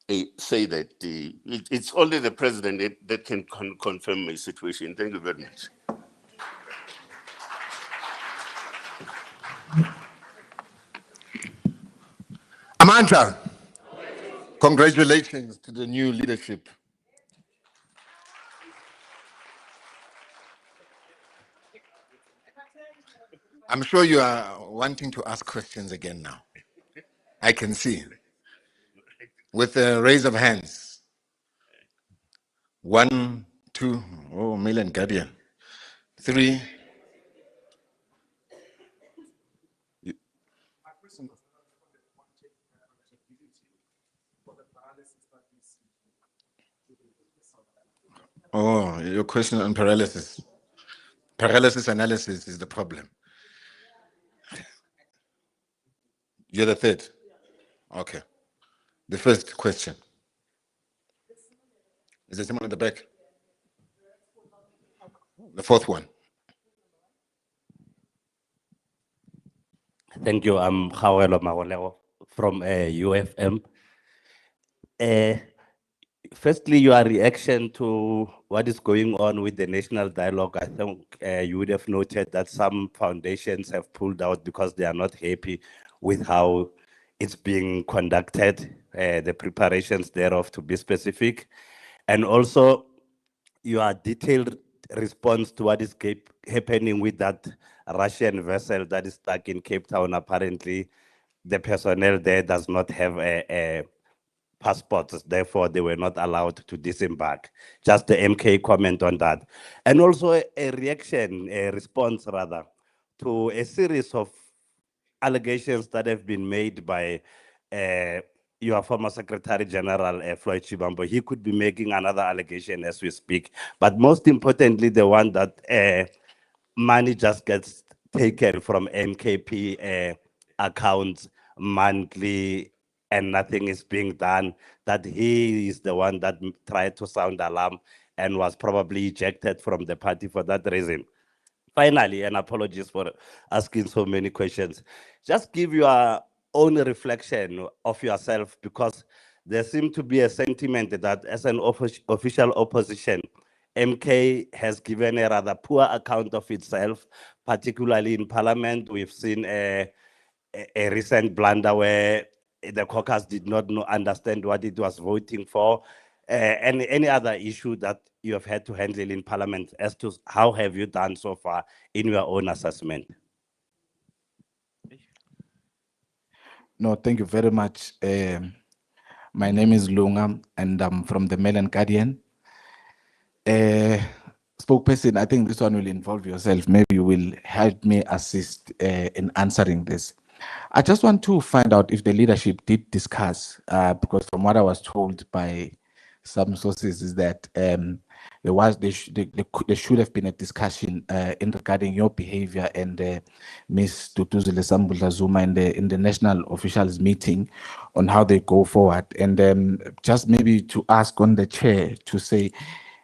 that it's only the president that can confirm my situation. Thank you very much. Amandla, congratulations to the new leadership. I'm sure you are wanting to ask questions again now. I can see. With a raise of hands. 1, 2, oh, Million Guardian. 3. Oh, your question on paralysis. Paralysis analysis is the problem. You're the third? Okay. The first question. Is there someone at the back? The fourth one. Thank you. I'm Khawelo Magolego from UFM. Firstly, your reaction to what is going on with the national dialogue. I think you would have noted that some foundations have pulled out because they are not happy with how it's being conducted, the preparations thereof, to be specific. And also your detailed response to what is happening with that Russian vessel that is stuck in Cape Town. Apparently, the personnel there does not have a passports, therefore they were not allowed to disembark. Just the MK comment on that. And also a response rather, to a series of allegations that have been made by your former Secretary General, Floyd Shivambu. He could be making another allegation as we speak. But most importantly, the one that money just gets taken from MKP accounts monthly and nothing is being done, that he is the one that tried to sound alarm and was probably ejected from the party for that reason. Finally, and apologies for asking so many questions, just give your own reflection of yourself, because there seems to be a sentiment that as an official opposition, MK has given a rather poor account of itself, particularly in parliament. We've seen a recent blunder where the caucus did not understand what it was voting for, and any other issue that you have had to handle in parliament, as to how have you done so far in your own assessment? No, thank you very much. My name is Lunga, and I'm from the Mail and Guardian. Spokesperson, I think this one will involve yourself. Maybe you will help me assist in answering this. I just want to find out if the leadership did discuss, because from what I was told by some sources is that there should have been a discussion in regarding your behavior and Ms. Duduzile Sambula Zuma in the national officials meeting on how they go forward. And just maybe to ask on the chair to say,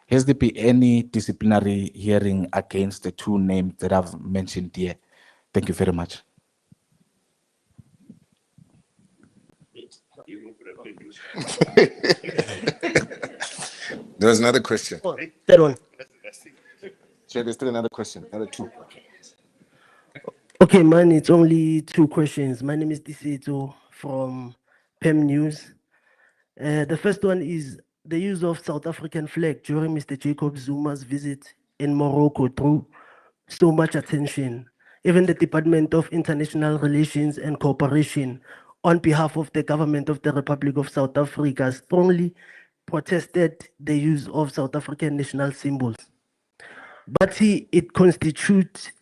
has there been any disciplinary hearing against the two names that I've mentioned here? Thank you very much. There's another question. That one. Chair, there's still another question. Another 2. Okay, mine, it's only 2 questions. My name is Diseto from PEM News. The first one is the use of South African flag during Mr. Jacob Zuma's visit in Morocco drew so much attention. Even the Department of International Relations and Cooperation, on behalf of the government of the Republic of South Africa, strongly protested the use of South African national symbols. But it constitutes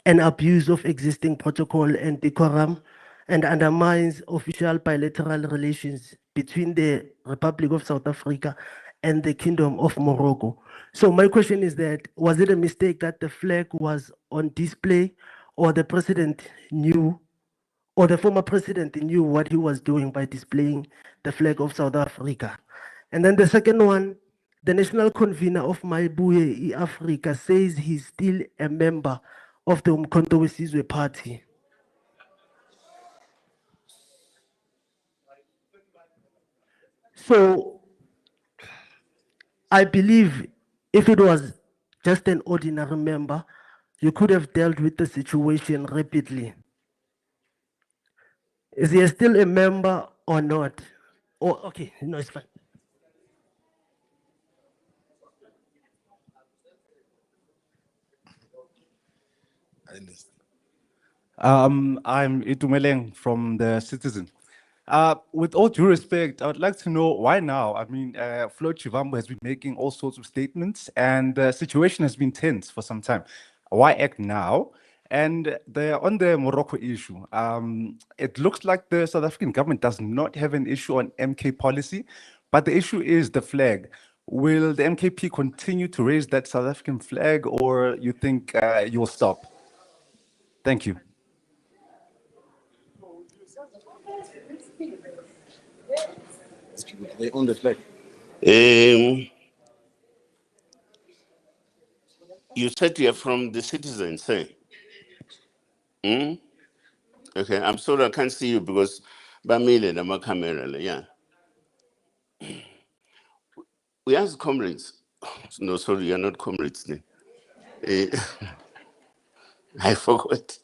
an abuse of existing protocol and decorum and undermines official bilateral relations between the Republic of South Africa and the Kingdom of Morocco. So my question is that, was it a mistake that the flag was on display, or the president knew, or the former president knew what he was doing by displaying the flag of South Africa? And then the second one, the national convener of Maibuye Africa says he's still a member of the Umkhonto weSizwe party. So I believe if it was just an ordinary member, you could have dealt with the situation rapidly. Is he still a member or not? Oh, okay, no, it's fine. I'm Itumeleng from the Citizen. With all due respect, I would like to know why now? I mean, Floyd Shivambu has been making all sorts of statements, and the situation has been tense for some time. Why act now? And on the Morocco issue, it looks like the South African government does not have an issue on MK policy, but the issue is the flag. Will the MKP continue to raise that South African flag, or you think you'll stop? Thank you. They own the flag. You said you're from the Citizen, say? Okay, I'm sorry I can't see you because Bamile, the camera, yeah. We asked comrades. No, sorry, you're not comrades. I forgot.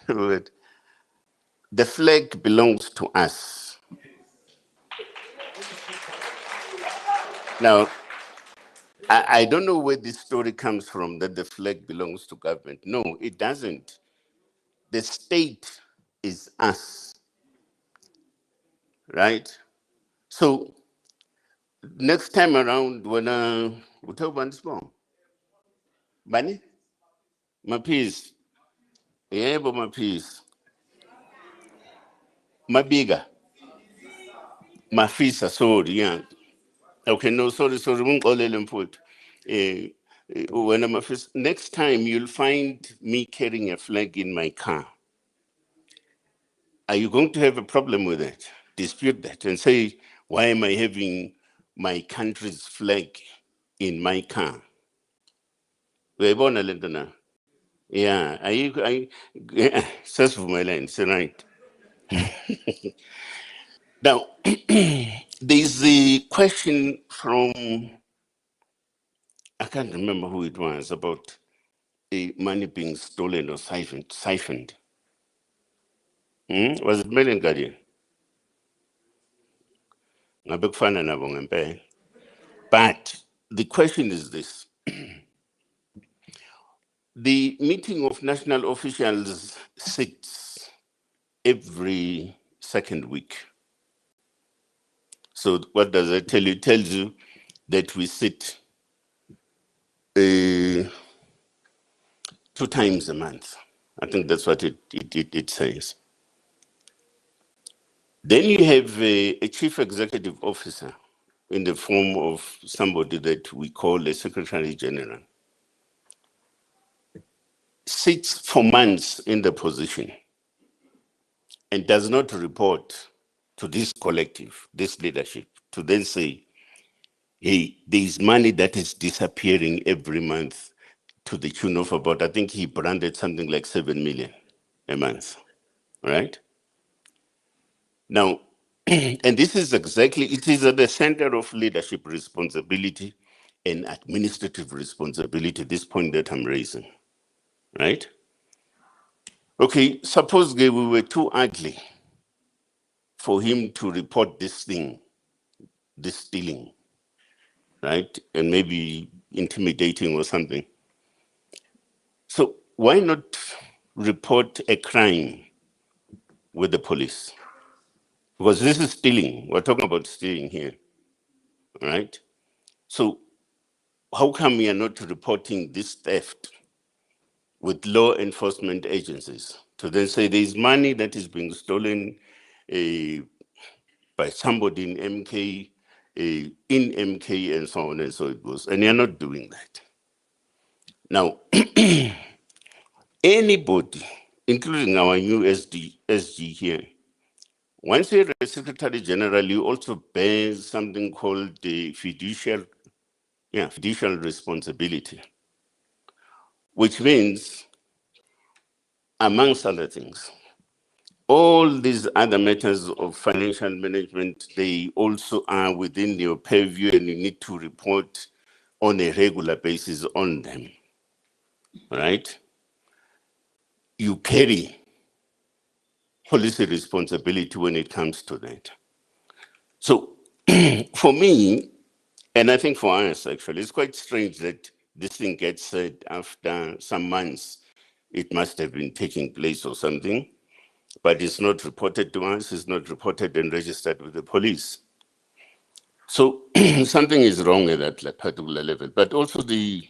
The flag belongs to us. Now, I don't know where this story comes from that the flag belongs to government. No, it doesn't. The state is us, right? So next time around, when we talk about this bomb, Bani, my peace, yeah, but my peace, my bigger, my fisa, sorry, yeah. Okay, no, sorry, won't call them put. When I'm next time you'll find me carrying a flag in my car. Are you going to have a problem with it? Dispute that and say, why am I having my country's flag in my car? We're born a little. Yeah, says for my line, it's right. Now, there's the question from, I can't remember who it was, about money being stolen or siphoned. Was it Melengadi? But the question is this. The meeting of national officials sits every second week. So what does it tell you? It tells you that we sit 2 times a month. I think that's what it says. Then you have a chief executive officer in the form of somebody that we call a secretary general. Sits for months in the position and does not report to this collective, this leadership, to then say, hey, there's money that is disappearing every month to the tune of about, I think he branded something like 7 million a month, right? Now, and this is exactly, it is at the center of leadership responsibility and administrative responsibility, this point that I'm raising, right? Okay, suppose we were too ugly for him to report this thing, this stealing, right? And maybe intimidating or something. So why not report a crime with the police? Because this is stealing. We're talking about stealing here, right? So how come we are not reporting this theft with law enforcement agencies to then say there's money that is being stolen by somebody in MK, and so on and so it goes. And you're not doing that. Now, anybody, including our new SG here, once you're a Secretary General, you also bear something called the fiducial responsibility, which means, amongst other things, all these other matters of financial management, they also are within your purview and you need to report on a regular basis on them, right? You carry policy responsibility when it comes to that. So for me, and I think for us actually, it's quite strange that this thing gets said after some months. It must have been taking place or something, but it's not reported to us, it's not reported and registered with the police. So something is wrong at that particular level. But also the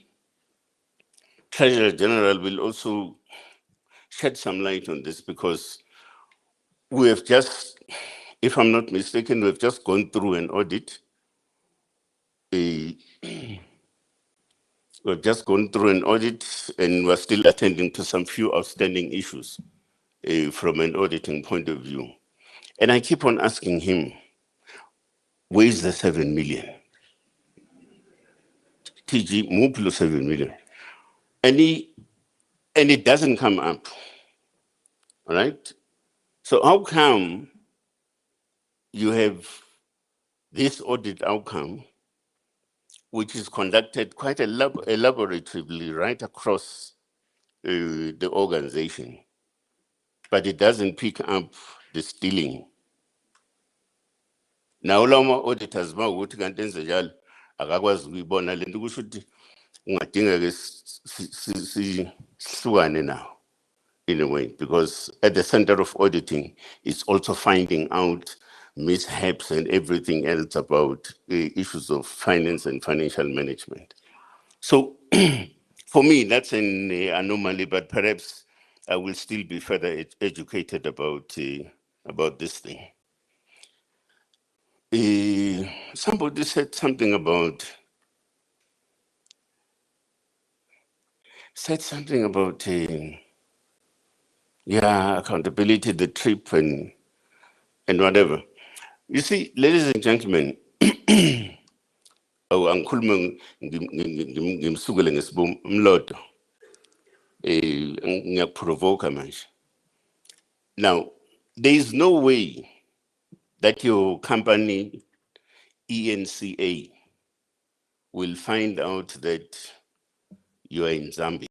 Treasurer General will also shed some light on this, because we have just, if I'm not mistaken, we've just gone through an audit. We've just gone through an audit and we're still attending to some few outstanding issues from an auditing point of view. And I keep on asking him, where's the 7 million? TG, Muplo 7 million. And it doesn't come up, all right? So how come you have this audit outcome, which is conducted quite elaboratively right across the organization, but it doesn't pick up the stealing? Now, Lama auditors, ukuthi kanti enze njalo akakwazi ukuyibona le nto, kusho ukuthi ungadinga-ke sihlukane now in a way, because at the center of auditing it's also finding out mishaps and everything else about issues of finance and financial management. So for me, that's an anomaly, but perhaps I will still be further educated about this thing. Somebody said something about accountability, the trip and whatever. You see, ladies and gentlemen, angikhuluma ngimsukele ngesibom umlodo, ngiyakuprovoka manje. Now, there is no way that your company, ENCA, will find out that you are in Zambia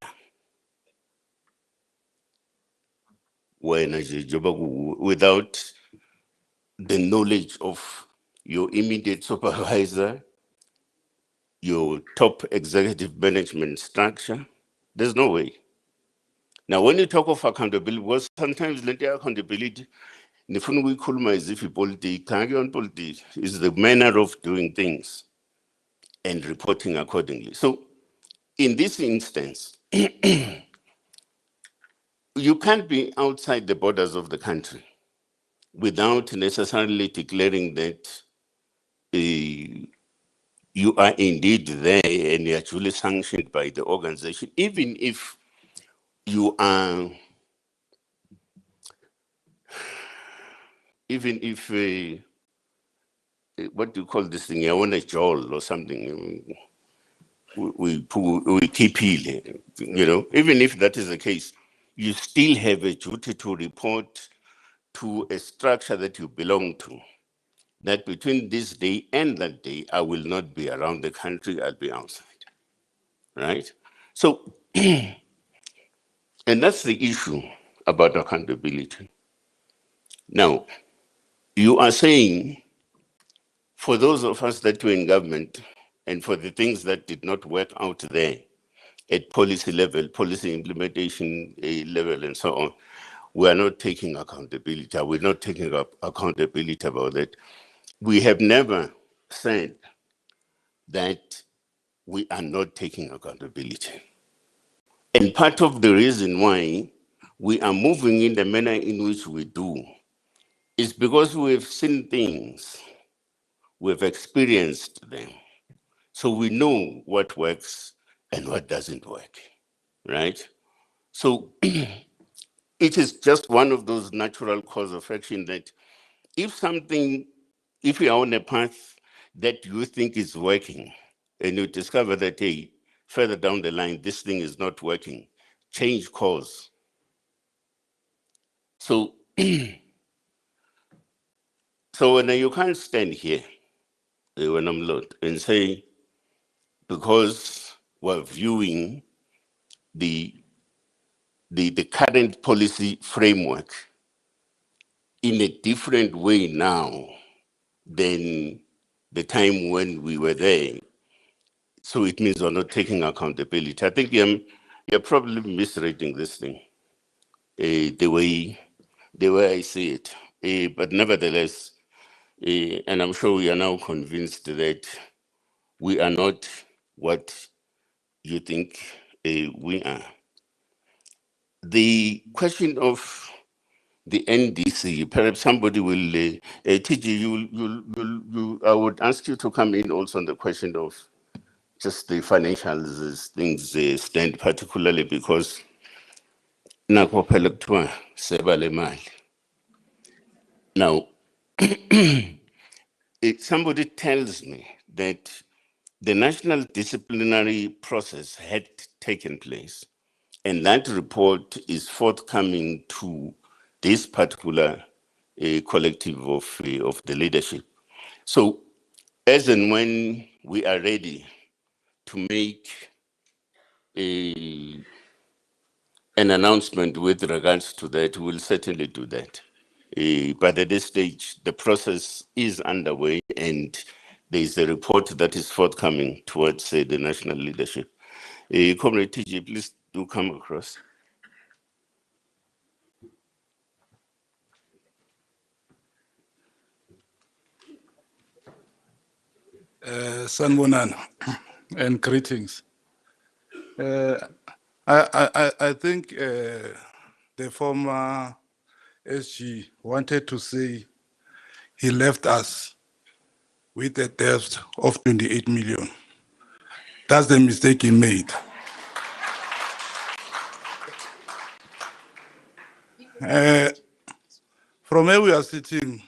without the knowledge of your immediate supervisor, your top executive management structure. There's no way. Now, when you talk of accountability, because sometimes the accountability, politics is the manner of doing things and reporting accordingly. So in this instance, you can't be outside the borders of the country without necessarily declaring that you are indeed there and you're actually sanctioned by the organization, even if you are, what do you call this thing? You want a jowl or something. We keep healing, even if that is the case, you still have a duty to report to a structure that you belong to, that between this day and that day, I will not be around the country, I'll be outside, right? So, and that's the issue about accountability. Now, you are saying, for those of us that were in government, and for the things that did not work out there at policy level, policy implementation level, and so on, we are not taking accountability. We're not taking accountability about that. We have never said that we are not taking accountability. And part of the reason why we are moving in the manner in which we do It's because we've seen things, we've experienced them. So we know what works and what doesn't work, right? So it is just one of those natural cause of action that if you are on a path that you think is working and you discover that, hey, further down the line, this thing is not working, change course. So, so when you can't stand here, when I'm lot, and say, because we're viewing the current policy framework in a different way now than the time when we were there. So it means we're not taking accountability. I think you're probably misreading this thing, the way I see it. But nevertheless, and I'm sure we are now convinced that we are not what you think we are. The question of the NDC, perhaps somebody will, TG, I would ask you to come in also on the question of just the financials as things stand, particularly because nakho phela kuthiwa seba le mali. Now, if somebody tells me that the national disciplinary process had taken place, and that report is forthcoming to this particular collective of the leadership. So, as and when we are ready to make an announcement with regards to that, we'll certainly do that. But at this stage, the process is underway and there's a report that is forthcoming towards the national leadership. Comrade TJ, please do come across. Sanbonani and greetings. I think the former SG wanted to say he left us with a debt of 28 million. That's the mistake he made. From where we are sitting,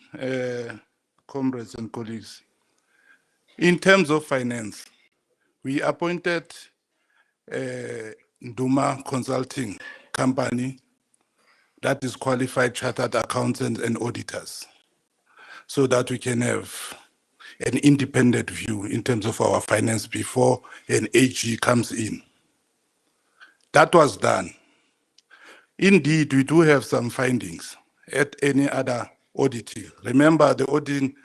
comrades and colleagues, in terms of finance, we appointed Zuma Consulting Company that is qualified chartered accountants and auditors so that we can have an independent view in terms of our finance before an AG comes in. That was done. Indeed, we do have some findings at any other auditing. Remember, the auditing,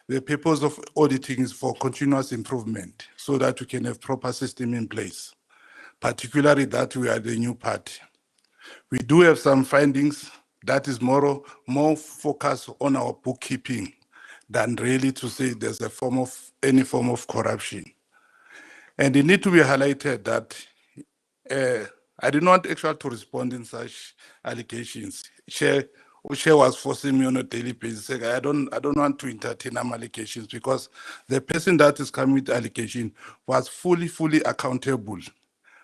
the purpose of auditing is for continuous improvement so that we can have proper system in place, particularly that we are the new party. We do have some findings that is more focused on our bookkeeping than really to say there's any form of corruption. And it needs to be highlighted that I did not actually to respond in such allegations. Chair was forcing me on a daily basis. Saying, I don't want to entertain allegations because the person that is coming with allegation was fully accountable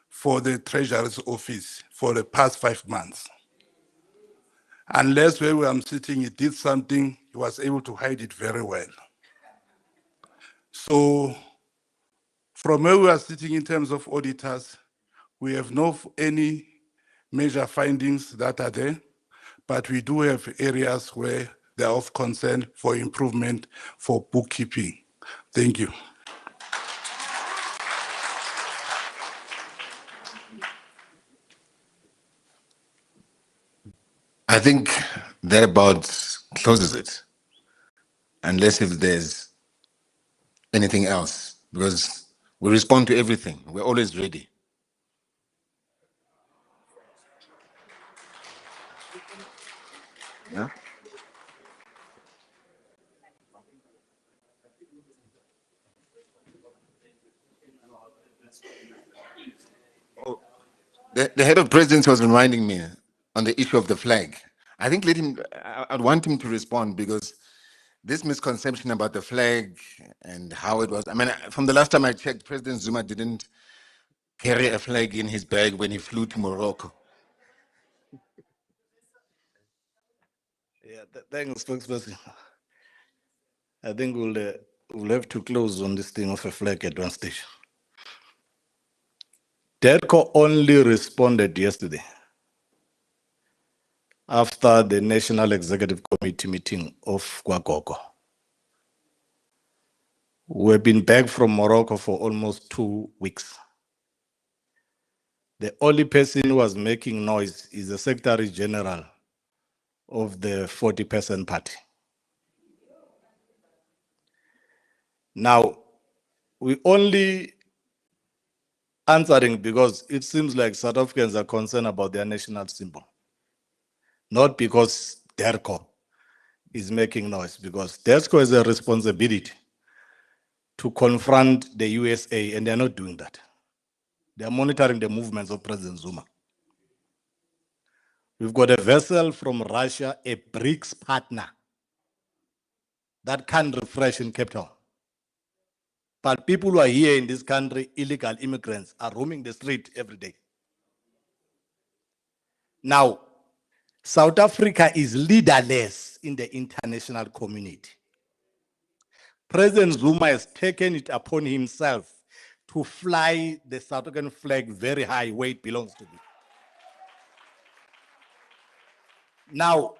for the Treasurer's office for the past 5 months. Unless where I'm sitting, he did something, he was able to hide it very well. So from where we are sitting in terms of auditors, we have any major findings that are there, but we do have areas where they are of concern for improvement for bookkeeping. Thank you. I think that about closes it, unless if there's anything else, because we respond to everything. We're always ready. Yeah? The head of presidency was reminding me on the issue of the flag. I think let him, I'd want him to respond because this misconception about the flag and how it was, I mean, from the last time I checked, President Zuma didn't carry a flag in his bag when he flew to Morocco. Yeah, thanks, spokesperson. I think we'll have to close on this thing of a flag at one stage. DERCO only responded yesterday after the National Executive Committee meeting of Kwagogo. We've been back from Morocco for almost 2 weeks. The only person who was making noise is the Secretary General of the 40-person party. Now, we only answering because it seems like South Africans are concerned about their national symbol, not because DERCO is making noise, because DERCO has a responsibility to confront the USA, and they're not doing that. They're monitoring the movements of President Zuma. We've got a vessel from Russia, a BRICS partner, that can refresh in Cape Town. But people who are here in this country, illegal immigrants, are roaming the street every day. Now, South Africa is leaderless in the international community. President Zuma has taken it upon himself to fly the South African flag very high where it belongs to be. Now,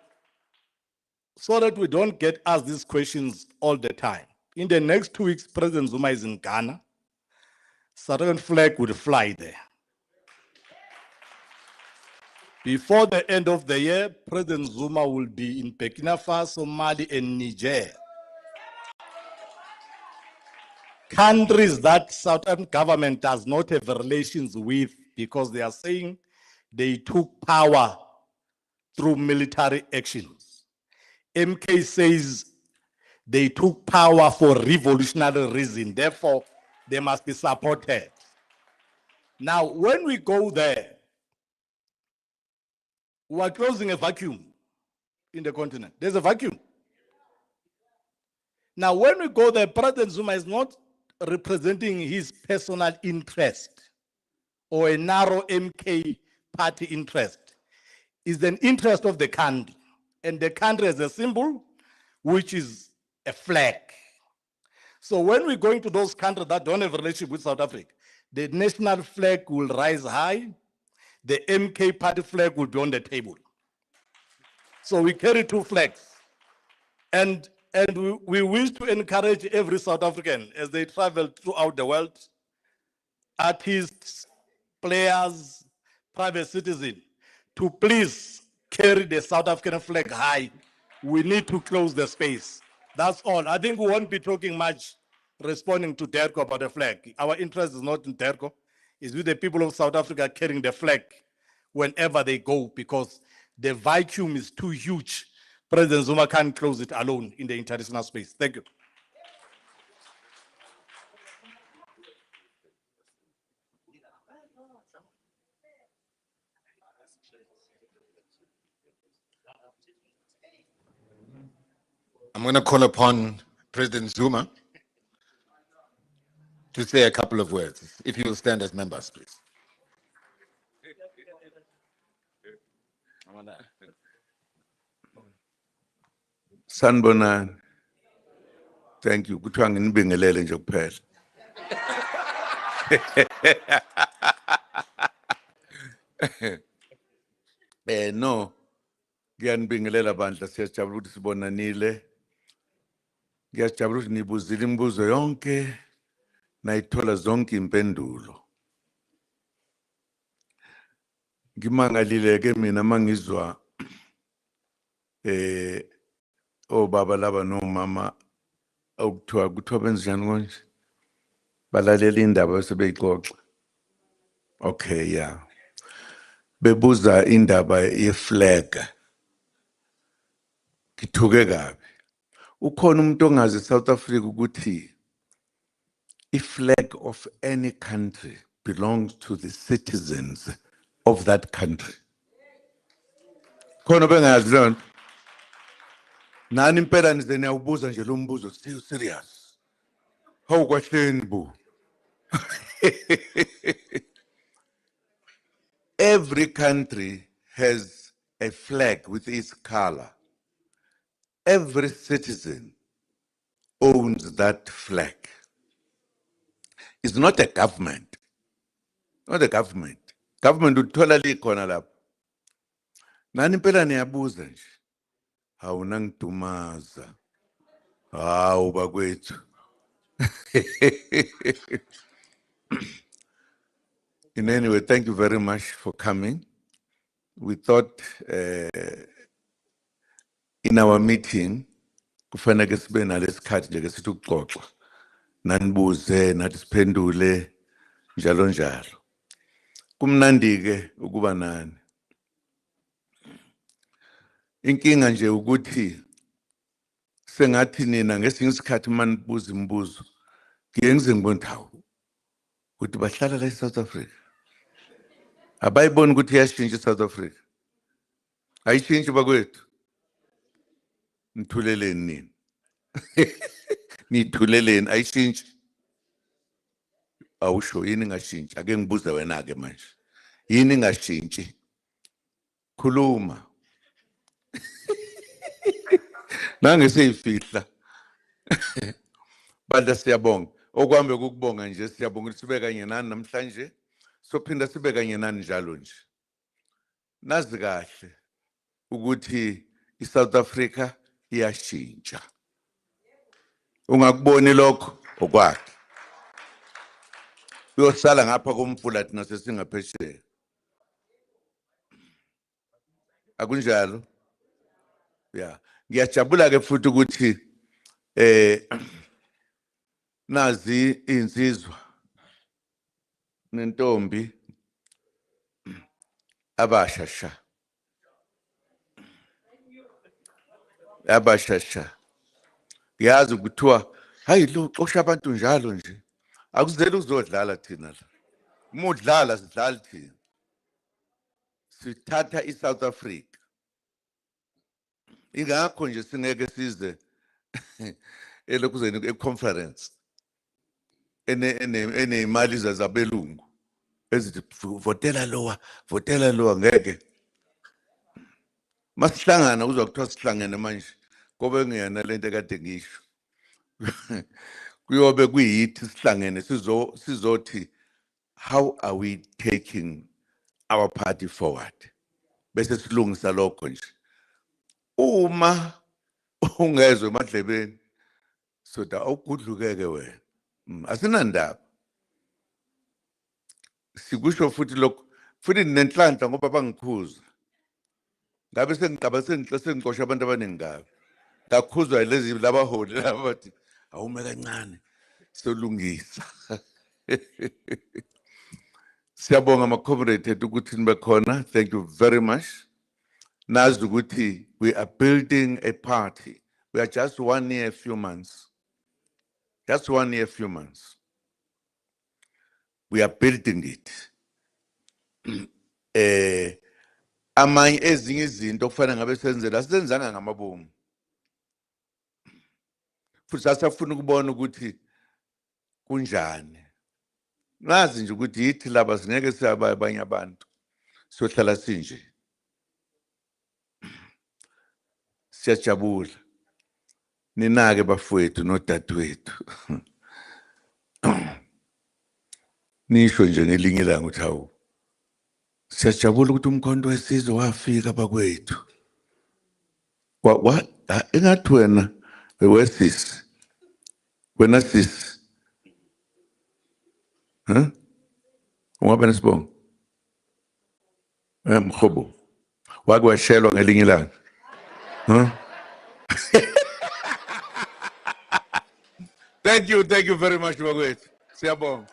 so that we don't get asked these questions all the time, in the next 2 weeks, President Zuma is in Ghana. South African flag will fly there. Before the end of the year, President Zuma will be in Burkina Faso, Mali, and Niger. Countries that South African government does not have relations with because they are saying they took power through military actions. MK says they took power for revolutionary reason, therefore they must be supported. Now, when we go there, we are closing a vacuum in the continent. There's a vacuum. Now, when we go there, President Zuma is not representing his personal interest or a narrow MK party interest. It's an interest of the country. And the country has a symbol, which is a flag. So when we go into those countries that don't have a relationship with South Africa, the national flag will rise high, the MK party flag will be on the table. So we carry two flags. And we wish to encourage every South African as they travel throughout the world, artists, players, private citizens, to please carry the South African flag high. We need to close the space. That's all. I think we won't be talking much responding to DERCO about the flag. Our interest is not in DERCO. It's with the people of South Africa carrying the flag whenever they go, because the vacuum is too huge. President Zuma can't close it alone in the international space. Thank you. I'm going to call upon President Zuma to say a couple of words. If you will stand as members, please. Sanibonani. Thank you. Kuthiwa nginibingelele nje kuphela. No. Ngiyanibingelela bandla, siyajabula ukuthi sibonanile. Ngiyajabula ukuthi nibuzile imibuzo yonke nayithola zonke impendulo. Ngimangalile ke mina mangizwa obaba laba nomama kuthiwa benze njani konje, balalela indaba bese beyixoxa. Okay, yeah. Bebuza indaba yeflag. Ngithuke kabi. Ukhona umuntu ongazi South Africa ukuthi i-flag of any country belongs to the citizens of that country. Khona bengazi lona. Nani impela nize niyawubuza nje lo mbuzo serious. Hawu kwahleni bu. Every country has a flag with its color. Every citizen owns that flag. It's not a government. Not a government. Government uthola likhona lapho. Nani impela niyabuza nje. Hawu nangidumaza. Hawu bakwethu. In any way, thank you very much for coming. We thought in our meeting, kufanele sibe nalesikhathi nje ke sithi ukuxoxa. Nanibuze, nathi siphendule, njalo njalo. Kumnandi ke ukuba nani. Inkinga nje ukuthi sengathi nina ngesinye isikhathi manibuza imibuzo, ngiye ngize ngibone hawu ukuthi bahlala la eSouth Africa. Abayiboni ukuthi iyashintsha eSouth Africa. Ayishintshi bakwethu. Nithuleleni nini. Nithuleleni ayishintshi. Awusho yini ngashintshi. Ake ngibuze wena ke manje. Yini ngashintshi. Khuluma. Nange seyifihla. Banda siyabonga. Okwambe ukubonga nje siyabonga ukuthi sibe kanye nani namhlanje. Sophinda sibe kanye nani njalo nje. Nazi kahle ukuthi iSouth Africa iyashintsha. Ungakuboni lokho okwakhe. Uyosala ngapha komfula thina sesingaphesheya. Akunjalo? Yeah. Ngiyajabula ke futhi ukuthi nazi insizwa nentombi abashasha. Abashasha. Yazi ukuthiwa hayi lo xosha abantu njalo nje. Akuzeli uzodlala thina la. Umudlala sidlala thina. Sithatha iSouth Africa. Ingakho nje singeke size elokuzeni econference. Ene imali zabelungu. Ezithi votela lowa ngeke. Masihlangana uzwa kuthiwa sihlangene manje. Kobe ngiyena lento kade ngisho. Kuyobe kuyithi sihlangene sizothi how are we taking our party forward? Bese silungisa lokho nje. Uma ungezwe emadlebeni soda awugudlukeke wena. Asinandaba. Sikusho futhi lokho futhi nenhlanhla ngoba bangikhuza. Ngabe sengixosha abantu abaningi ngabe. Ngakhuzwa lezi labaholi laba bathi awume kancane solungisa. Siyabonga ama-comrade ukuthi nibe khona. Thank you very much. Nazi ukuthi we are building a party. We are just 1 year, few months. Just 1 year, few months. We are building it. Amanye ezinye izinto okufanele ngabe senzela senzanga ngamabomu. Futhi sasafuna ukubona ukuthi kunjani. Nazi nje ukuthi yithi laba singeke siyaba abanye abantu. Sohlala sinje. Siyajabula. Ninake bafowethu nodadewethu. Nisho nje ngelinye ilanga ukuthi hawu. Siyajabula ukuthi umkhonto wesizwe wafika bakwethu. Engathi wena wesisi. Wena sisi. Ungabe nesibongo? Mkhobo. Wake washelwa ngelinye ilanga. Thank you very much bakwethu. Siyabonga.